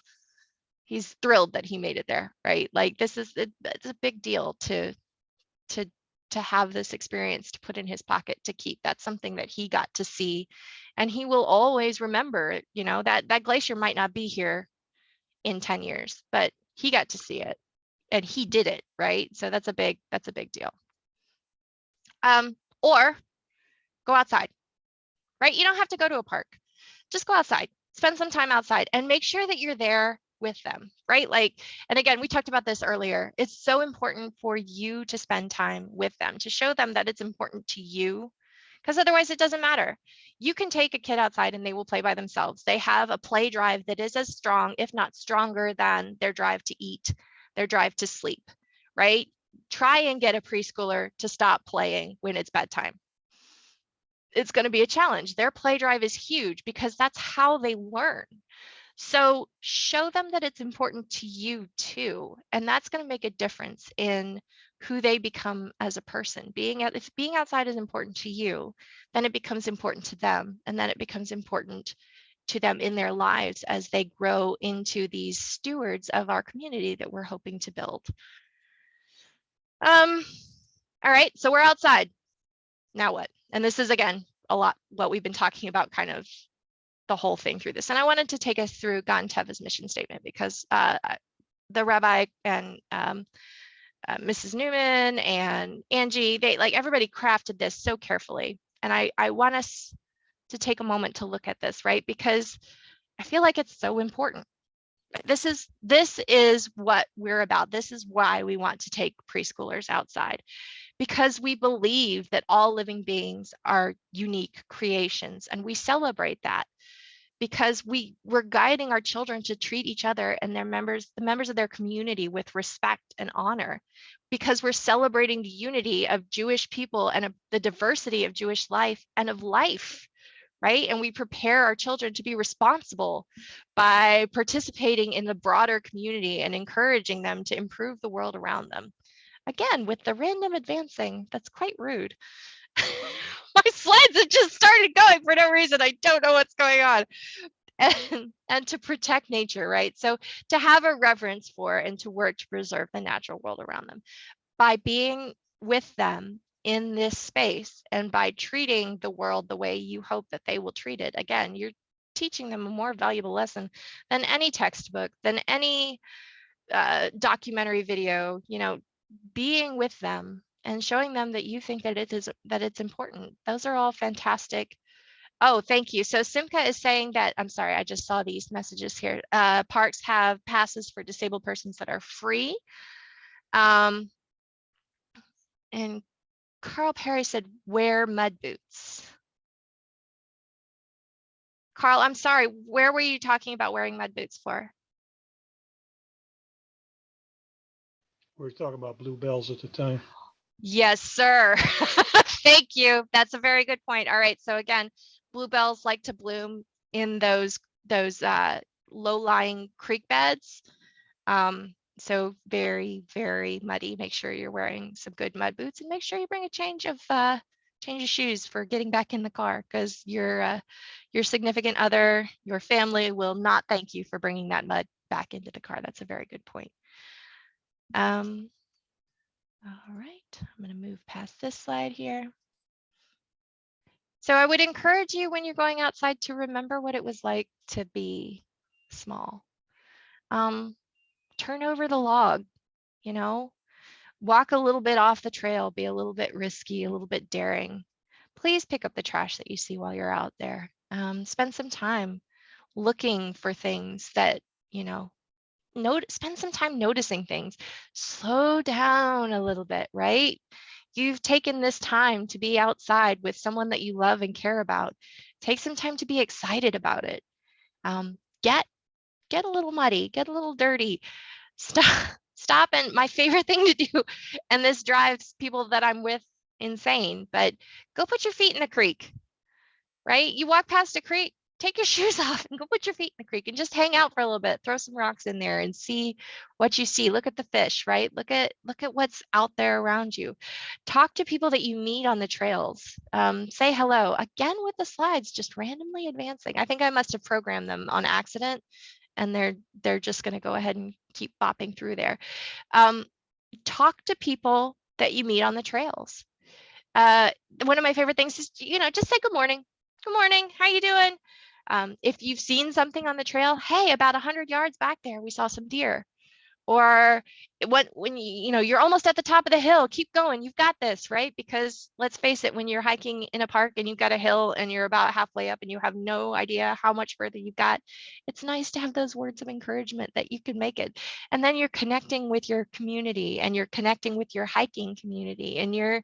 He's thrilled that he made it there, right? Like, it's a big deal to have this experience to put in his pocket to keep. That's something that he got to see, and he will always remember, you know, that glacier might not be here in 10 years, but he got to see it and he did it, right? So that's a big deal. Or go outside, right? You don't have to go to a park. Just go outside, spend some time outside, and make sure that you're there with them, right? Like, and again, we talked about this earlier. It's so important for you to spend time with them, to show them that it's important to you, because otherwise it doesn't matter. You can take a kid outside and they will play by themselves. They have a play drive that is as strong, if not stronger, than their drive to eat, their drive to sleep, right? Try and get a preschooler to stop playing when it's bedtime. It's going to be a challenge. Their play drive is huge because that's how they learn. So show them that it's important to you too. And that's going to make a difference in who they become as a person. If being outside is important to you, then it becomes important to them. And then it becomes important to them in their lives as they grow into these stewards of our community that we're hoping to build. All right, so we're outside. Now what? And this is, again, a lot what we've been talking about, kind of the whole thing through this. And I wanted to take us through Gan Teva's mission statement because the Rabbi and Mrs. Newman and Angie, they like everybody crafted this so carefully. And I want us to take a moment to look at this, right? Because I feel like it's so important. This is what we're about. This is why we want to take preschoolers outside, because we believe that all living beings are unique creations, and we celebrate that because we're guiding our children to treat each other and the members of their community with respect and honor, because we're celebrating the unity of Jewish people and of the diversity of Jewish life and of life, right? And we prepare our children to be responsible by participating in the broader community and encouraging them to improve the world around them. Again, with the random advancing, that's quite rude. My slides have just started going for no reason. I don't know what's going on. And to protect nature, right? So to have a reverence for and to work to preserve the natural world around them by being with them in this space and by treating the world the way you hope that they will treat it. Again, you're teaching them a more valuable lesson than any textbook, than any documentary video, you know, being with them and showing them that you think that it's important. Those are all fantastic. Oh, thank you. So Simka is saying that, I'm sorry, I just saw these messages here. Parks have passes for disabled persons that are free. And Carl Perry said, wear mud boots. Carl, I'm sorry, where were you talking about wearing mud boots for? We were talking about bluebells at the time. Yes, sir. Thank you. That's a very good point. All right. So again, bluebells like to bloom in those low-lying creek beds. So very, very muddy. Make sure you're wearing some good mud boots and make sure you bring a change of shoes for getting back in the car, because your significant other, your family will not thank you for bringing that mud back into the car. That's a very good point. All right, I'm going to move past this slide here. So I would encourage you when you're going outside to remember what it was like to be small. Turn over the log, you know, walk a little bit off the trail, be a little bit risky, a little bit daring. Please pick up the trash that you see while you're out there. Spend some time looking for things that, you know, spend some time noticing things. Slow down a little bit, right? You've taken this time to be outside with someone that you love and care about. Take some time to be excited about it. Get a little muddy, get a little dirty. Stop. And my favorite thing to do, and this drives people that I'm with insane, but go put your feet in the creek, right? You walk past a creek, take your shoes off and go put your feet in the creek and just hang out for a little bit, throw some rocks in there and see what you see. Look at the fish, right? Look at what's out there around you. Talk to people that you meet on the trails. Say hello. Again, with the slides, just randomly advancing. I think I must have programmed them on accident and they're just going to go ahead and keep bopping through there. Talk to people that you meet on the trails. One of my favorite things is, you know, just say good morning. Good morning, how you doing? If you've seen something on the trail, hey, about 100 yards back there, we saw some deer. Or when you know, you're almost at the top of the hill, keep going, you've got this, right? Because let's face it, when you're hiking in a park and you've got a hill and you're about halfway up and you have no idea how much further you've got, it's nice to have those words of encouragement that you can make it. And then you're connecting with your community and you're connecting with your hiking community and you're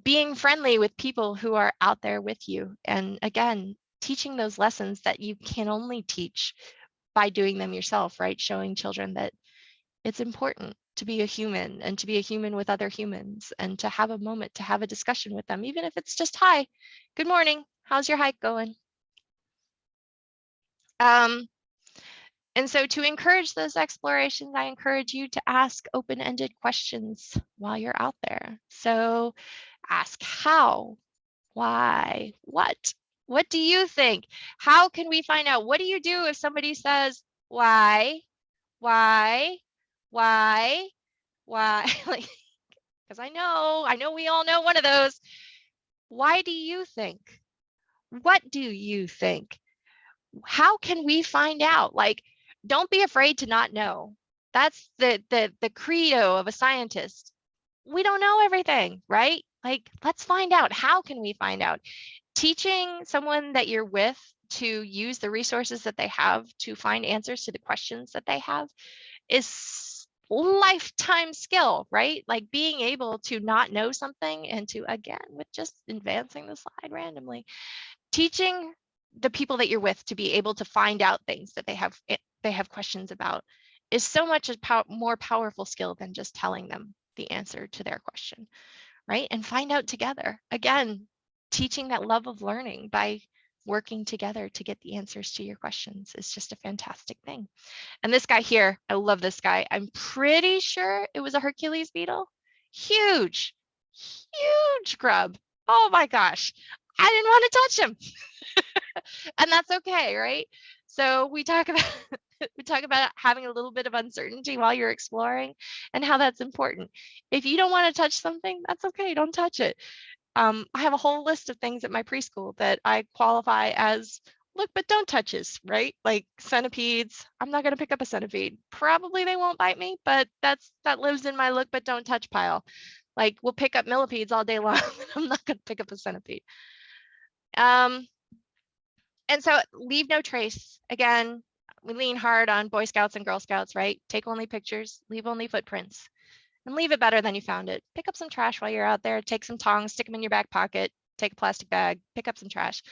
being friendly with people who are out there with you. And again, teaching those lessons that you can only teach by doing them yourself, right? Showing children that it's important to be a human and to be a human with other humans and to have a moment to have a discussion with them, even if it's just, hi, good morning, how's your hike going? And so to encourage those explorations, I encourage you to ask open-ended questions while you're out there. So ask how, why, what? What do you think? How can we find out? What do you do if somebody says, why? Like, because I know we all know one of those. Why do you think? What do you think? How can we find out? Like, don't be afraid to not know. That's the credo of a scientist. We don't know everything, right? Like, let's find out. How can we find out? Teaching someone that you're with to use the resources that they have to find answers to the questions that they have is lifetime skill, right? Like being able to not know something and to, again, with just advancing the slide randomly, teaching the people that you're with to be able to find out things that they have questions about is so much a more powerful skill than just telling them the answer to their question, right? And find out together. Again, teaching that love of learning by working together to get the answers to your questions is just a fantastic thing. And this guy here, I love this guy. I'm pretty sure it was a Hercules beetle. Huge, huge grub. Oh my gosh. I didn't want to touch him. And that's okay, right? So we talk about having a little bit of uncertainty while you're exploring and how that's important. If you don't want to touch something, that's okay, don't touch it. I have a whole list of things at my preschool that I qualify as look but don't touches, right? Like centipedes. I'm not going to pick up a centipede. Probably they won't bite me, but that lives in my look but don't touch pile. Like we'll pick up millipedes all day long. I'm not going to pick up a centipede. And so leave no trace. Again, we lean hard on Boy Scouts and Girl Scouts, right? Take only pictures, leave only footprints, and leave it better than you found it. Pick up some trash while you're out there. Take some tongs, stick them in your back pocket, take a plastic bag, pick up some trash.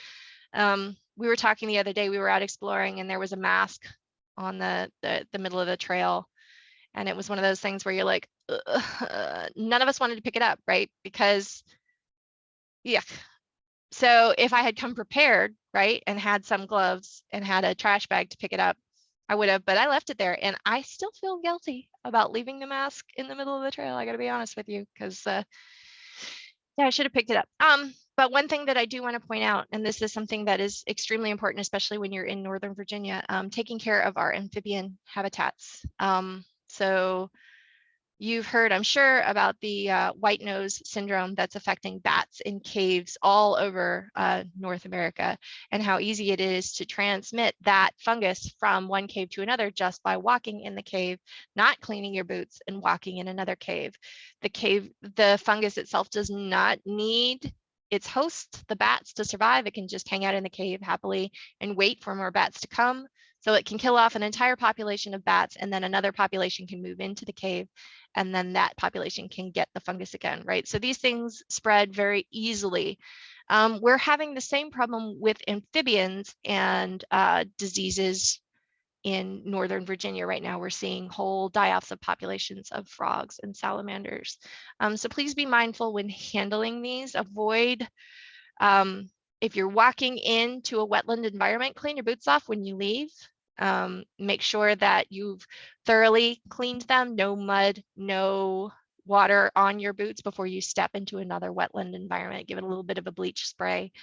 We were talking the other day, we were out exploring and there was a mask on the middle of the trail. And it was one of those things where you're like, none of us wanted to pick it up, right? Because, yeah. So if I had come prepared, right, and had some gloves and had a trash bag to pick it up, I would have, but I left it there. And I still feel guilty about leaving the mask in the middle of the trail. I got to be honest with you, because yeah, I should have picked it up. But one thing that I do want to point out, and this is something that is extremely important, especially when you're in Northern Virginia, taking care of our amphibian habitats. So you've heard, I'm sure, about the white nose syndrome that's affecting bats in caves all over North America, and how easy it is to transmit that fungus from one cave to another just by walking in the cave, not cleaning your boots, and walking in another cave. The fungus itself does not need its host, the bats, to survive. It can just hang out in the cave happily and wait for more bats to come. So it can kill off an entire population of bats, and then another population can move into the cave, and then that population can get the fungus again, right? So these things spread very easily. We're having the same problem with amphibians and diseases in Northern Virginia right now. We're seeing whole die-offs of populations of frogs and salamanders. So please be mindful when handling these. Avoid, if you're walking into a wetland environment, clean your boots off when you leave. Make sure that you've thoroughly cleaned them, no mud, no water on your boots before you step into another wetland environment. Give it a little bit of a bleach spray,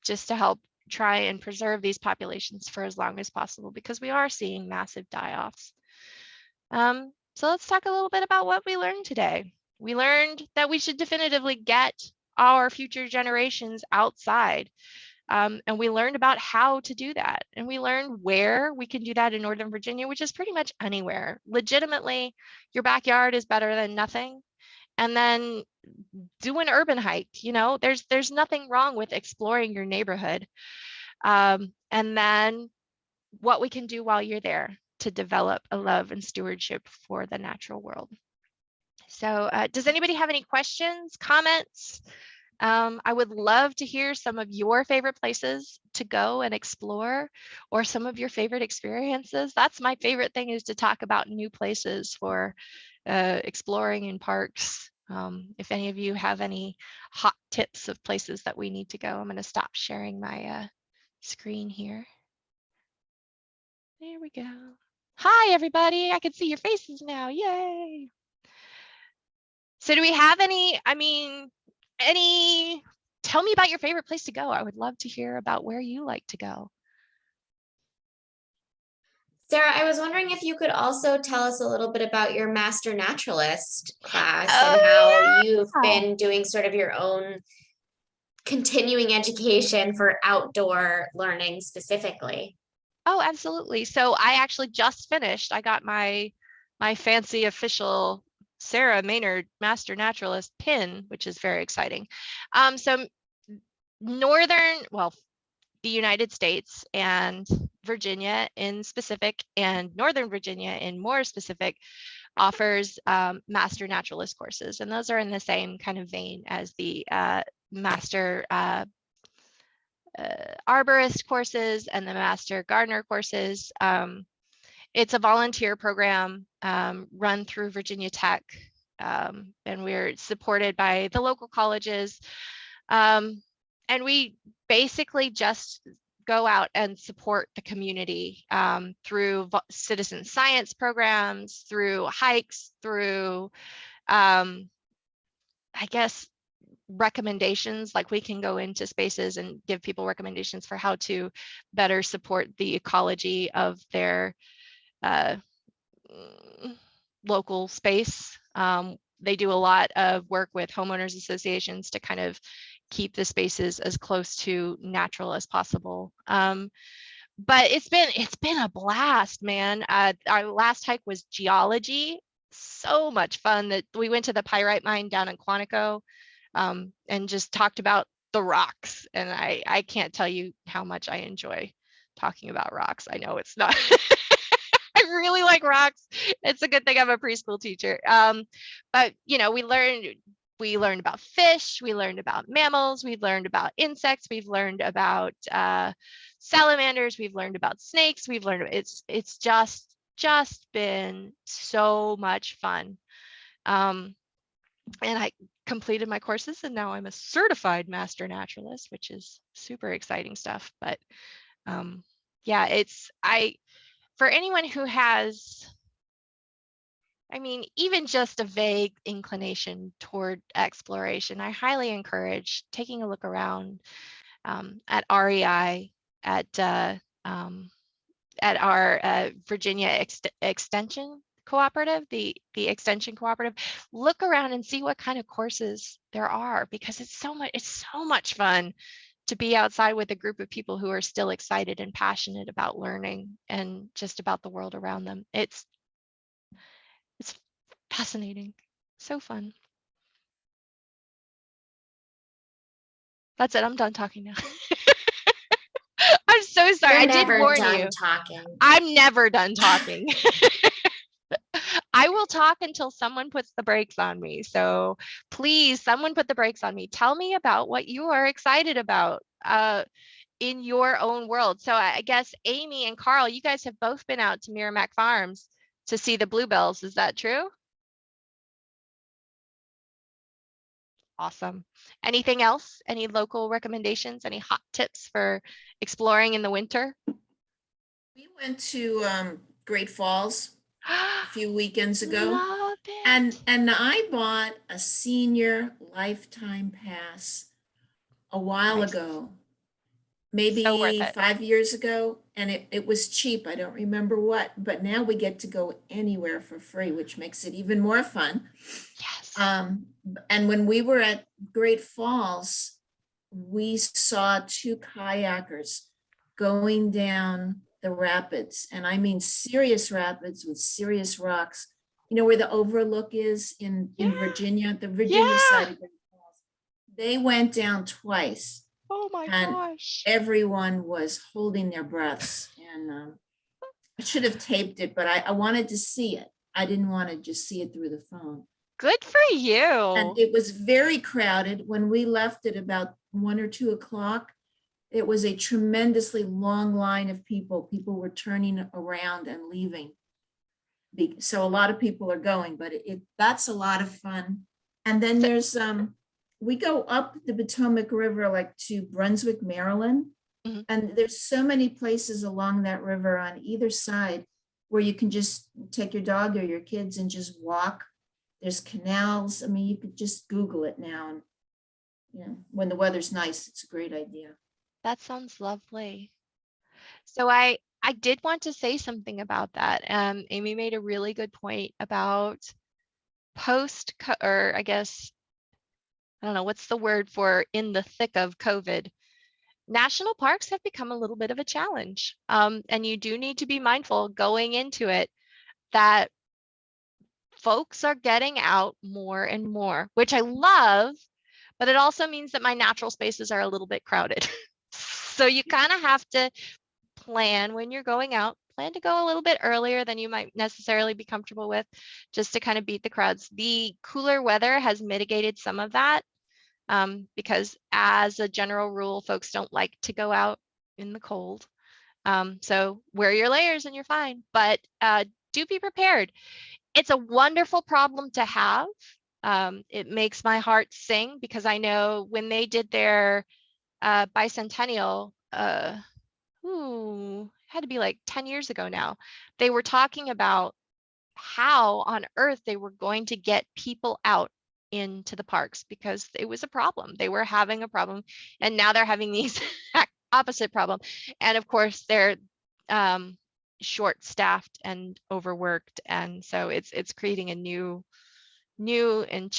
just to help try and preserve these populations for as long as possible, because we are seeing massive die-offs. So let's talk a little bit about what we learned today. We learned that we should definitively get our future generations outside. And we learned about how to do that. And we learned where we can do that in Northern Virginia, which is pretty much anywhere. Legitimately, your backyard is better than nothing. And then do an urban hike. You know, there's nothing wrong with exploring your neighborhood. And then what we can do while you're there to develop a love and stewardship for the natural world. So does anybody have any questions, comments? I would love to hear some of your favorite places to go and explore, or some of your favorite experiences. That's my favorite thing, is to talk about new places for exploring in parks. If any of you have any hot tips of places that we need to go, I'm going to stop sharing my screen here. There we go. Hi, everybody. I can see your faces now. Yay. So do we have any, tell me about your favorite place to go. I would love to hear about where you like to go. Sarah, I was wondering if you could also tell us a little bit about your Master Naturalist class and how you've been doing sort of your own continuing education for outdoor learning specifically. Oh, absolutely. So I actually just finished. I got my my fancy official Sarah Maynard Master Naturalist pin, which is very exciting. So the United States and Virginia in specific, and Northern Virginia in more specific, offers Master Naturalist courses. And those are in the same kind of vein as the Master Arborist courses and the Master Gardener courses. It's a volunteer program run through Virginia Tech, and we're supported by the local colleges. And we basically just go out and support the community through citizen science programs, through hikes, through, I guess, recommendations. Like we can go into spaces and give people recommendations for how to better support the ecology of their local space. They do a lot of work with homeowners associations to kind of keep the spaces as close to natural as possible. But it's been a blast, man. Our last hike was geology. So much fun that we went to the pyrite mine down in Quantico and just talked about the rocks. And I can't tell you how much I enjoy talking about rocks. I know it's not. I really like rocks. It's a good thing I'm a preschool teacher. But you know, we learned about fish, we learned about mammals, we've learned about insects, we've learned about salamanders, we've learned about snakes, we've learned it's just been so much fun. And I completed my courses and now I'm a certified master naturalist, which is super exciting stuff. But yeah, for anyone who has, I mean, even just a vague inclination toward exploration, I highly encourage taking a look around at REI, at our Virginia Extension Cooperative, the Extension Cooperative. Look around and see what kind of courses there are, because it's so much fun to be outside with a group of people who are still excited and passionate about learning and just about the world around them. It's fascinating, so fun. That's it, I'm done talking now. I'm so sorry. You're I did never warn done you. talking. I'm never done talking. I will talk until someone puts the brakes on me. So please, someone put the brakes on me. Tell me about what you are excited about in your own world. So I guess Amy and Carl, you guys have both been out to Merrimack Farms to see the bluebells. Is that true? Awesome. Anything else? Any local recommendations? Any hot tips for exploring in the winter? We went to Great Falls a few weekends ago. Love it. And I bought a senior lifetime pass a while Nice. ago, So worth maybe it. 5 years ago, and it was cheap. I don't remember what, but now we get to go anywhere for free, which makes it even more fun. Yes. And when we were at Great Falls, we saw two kayakers going down the rapids, and I mean serious rapids with serious rocks. You know where the overlook is in Virginia, the Virginia side of Great Falls. They went down twice. Oh my gosh. Everyone was holding their breaths, and I should have taped it, but I wanted to see it. I didn't want to just see it through the phone. Good for you. And it was very crowded. When we left at about 1 or 2 o'clock, it was a tremendously long line of people. People were turning around and leaving. So a lot of people are going, but that's a lot of fun. And then there's, we go up the Potomac River, like to Brunswick, Maryland. Mm-hmm. And there's so many places along that river on either side where you can just take your dog or your kids and just walk. There's canals. I mean, you could just Google it now. And, you know, when the weather's nice, it's a great idea. That sounds lovely. So I did want to say something about that. Amy made a really good point about or I guess, I don't know, what's the word for in the thick of COVID? National parks have become a little bit of a challenge. And you do need to be mindful going into it that folks are getting out more and more, which I love, but it also means that my natural spaces are a little bit crowded. So you kind of have to plan when you're going out, plan to go a little bit earlier than you might necessarily be comfortable with, just to kind of beat the crowds. The cooler weather has mitigated some of that, because as a general rule, folks don't like to go out in the cold. So wear your layers and you're fine, but do be prepared. It's a wonderful problem to have. It makes my heart sing, because I know when they did their bicentennial, had to be like 10 years ago now, they were talking about how on earth they were going to get people out into the parks, because it was a problem. They were having a problem, and now they're having the exact opposite problem. And of course, they're short-staffed and overworked, and so it's creating a new and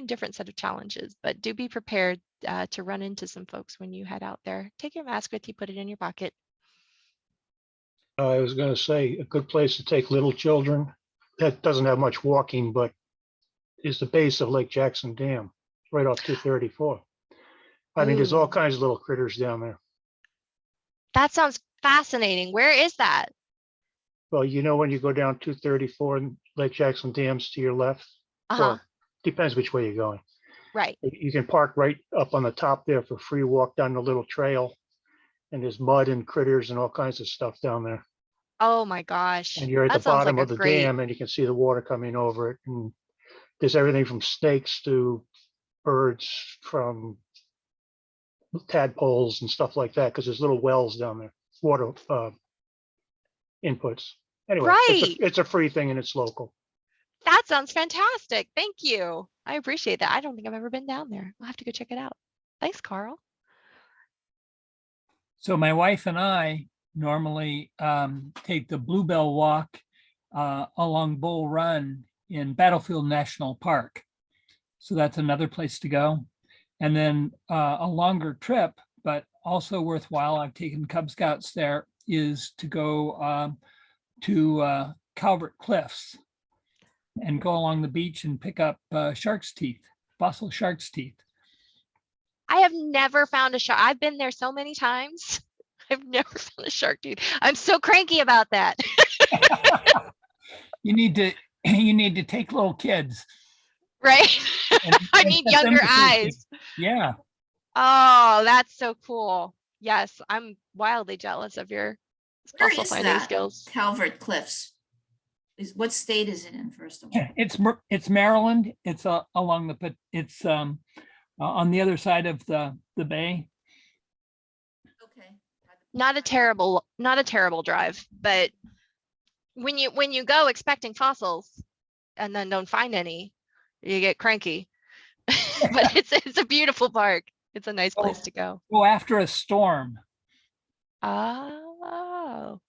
different set of challenges. But do be prepared to run into some folks when you head out there. Take your mask with you, put it in your pocket. I was going to say a good place to take little children that doesn't have much walking, but is the base of Lake Jackson Dam, right off 234. I mean, there's all Ooh. kinds of little critters down there. That sounds fascinating. Where is that? Well, you know, when you go down 234 and Lake Jackson Dam's to your left, well, depends which way you're going. Right. You can park right up on the top there for free walk down the little trail. And there's mud and critters and all kinds of stuff down there. Oh my gosh. And you're at That the sounds bottom like of a the great. dam and you can see the water coming over it. And there's everything from snakes to birds, from tadpoles and stuff like that, because there's little wells down there, water inputs. Anyway, Right. it's a free thing and it's local. That sounds fantastic. Thank you. I appreciate that. I don't think I've ever been down there. I'll have to go check it out. Thanks, Carl. So my wife and I normally take the Bluebell Walk along Bull Run in Battlefield National Park. So that's another place to go. And then a longer trip, but also worthwhile, I've taken Cub Scouts there, is to go to Calvert Cliffs and go along the beach and pick up shark's teeth, fossil shark's teeth. I have never found a shark. I've been there so many times. I've never found a shark tooth. I'm so cranky about that. You need to take little kids. Right? I need get them younger to see eyes. things. Yeah. Oh, that's so cool. Yes, I'm wildly jealous of your Where fossil is finding that? skills. Calvert Cliffs. What state is it in, first of all? It's Maryland. It's along the, it's on the other side of the bay. Okay. Not a terrible drive, but when you go expecting fossils and then don't find any, you get cranky. But it's a beautiful park. It's a nice place to go. Go after a storm. Oh,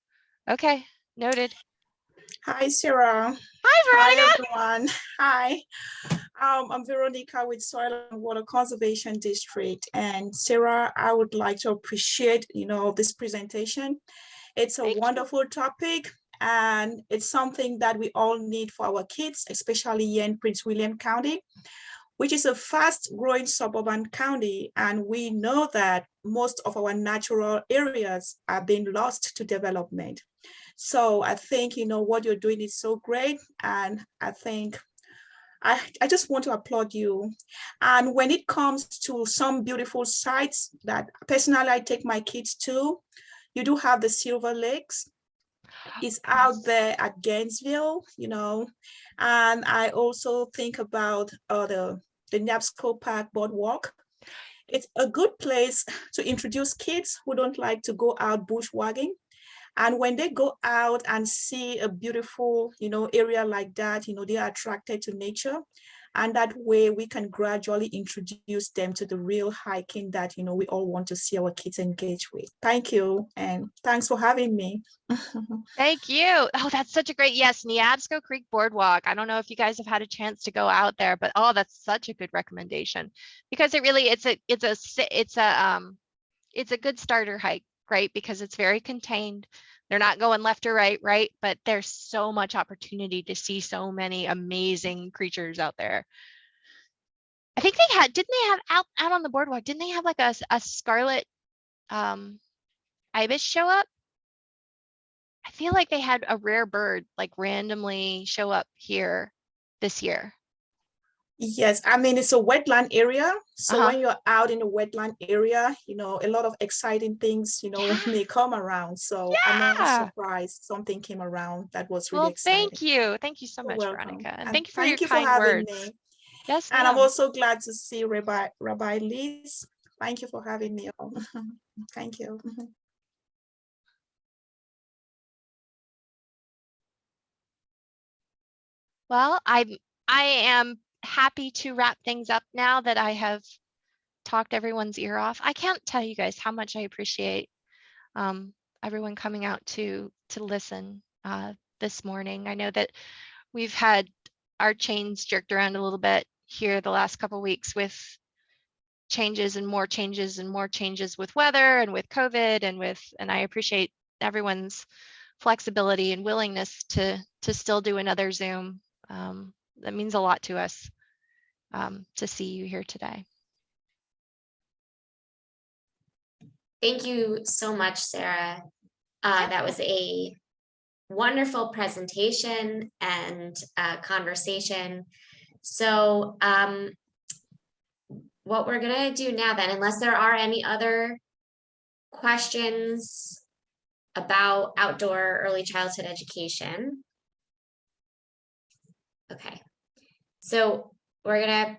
okay, noted. Hi, Sarah. Hi, Veronica. Hi, everyone. Hi. I'm Veronica with Soil and Water Conservation District. And Sarah, I would like to appreciate, this presentation. It's a wonderful topic, and it's something that we all need for our kids, especially here in Prince William County, which is a fast-growing suburban county. And we know that most of our natural areas are being lost to development. So I think, what you're doing is so great. And I think I just want to applaud you. And when it comes to some beautiful sites that personally I take my kids to, you do have the Silver Lakes. It's out there at Gainesville, and I also think about the Napsco Park Boardwalk. It's a good place to introduce kids who don't like to go out bushwhacking. And when they go out and see a beautiful, area like that, they are attracted to nature. And that way we can gradually introduce them to the real hiking that, we all want to see our kids engage with. Thank you. And thanks for having me. Thank you. Oh, that's such a great, yes, Neabsco Creek Boardwalk. I don't know if you guys have had a chance to go out there, but oh, that's such a good recommendation, because it really, it's a good starter hike, right? Because it's very contained. they're not going left or right, right? But there's so much opportunity to see so many amazing creatures out there. I think they had, didn't they have out on the boardwalk, didn't they have like a scarlet ibis show up? I feel like they had a rare bird like randomly show up here this year. Yes, I mean, it's a wetland area. So Uh-huh. when you're out in the wetland area, you know, a lot of exciting things, you know, Yeah. may come around. So I'm not Yeah. surprised something came around that was really Well, exciting. thank you. Thank you so You're much, welcome. Veronica. And And thank you for your thank you for kind having words. me. Yes, And I'm ma'am. also glad to see Rabbi Liz. Thank you for having me on. Thank you. Well, I am happy to wrap things up now that I have talked everyone's ear off. I can't tell you guys how much I appreciate everyone coming out to listen this morning. I know that we've had our chains jerked around a little bit here the last couple of weeks with changes and more changes and more changes with weather and with COVID and I appreciate everyone's flexibility and willingness to still do another Zoom. That means a lot to us to see you here today. Thank you so much, Sarah. That was a wonderful presentation and conversation. So what we're gonna do now then, unless there are any other questions about outdoor early childhood education. Okay, so we're gonna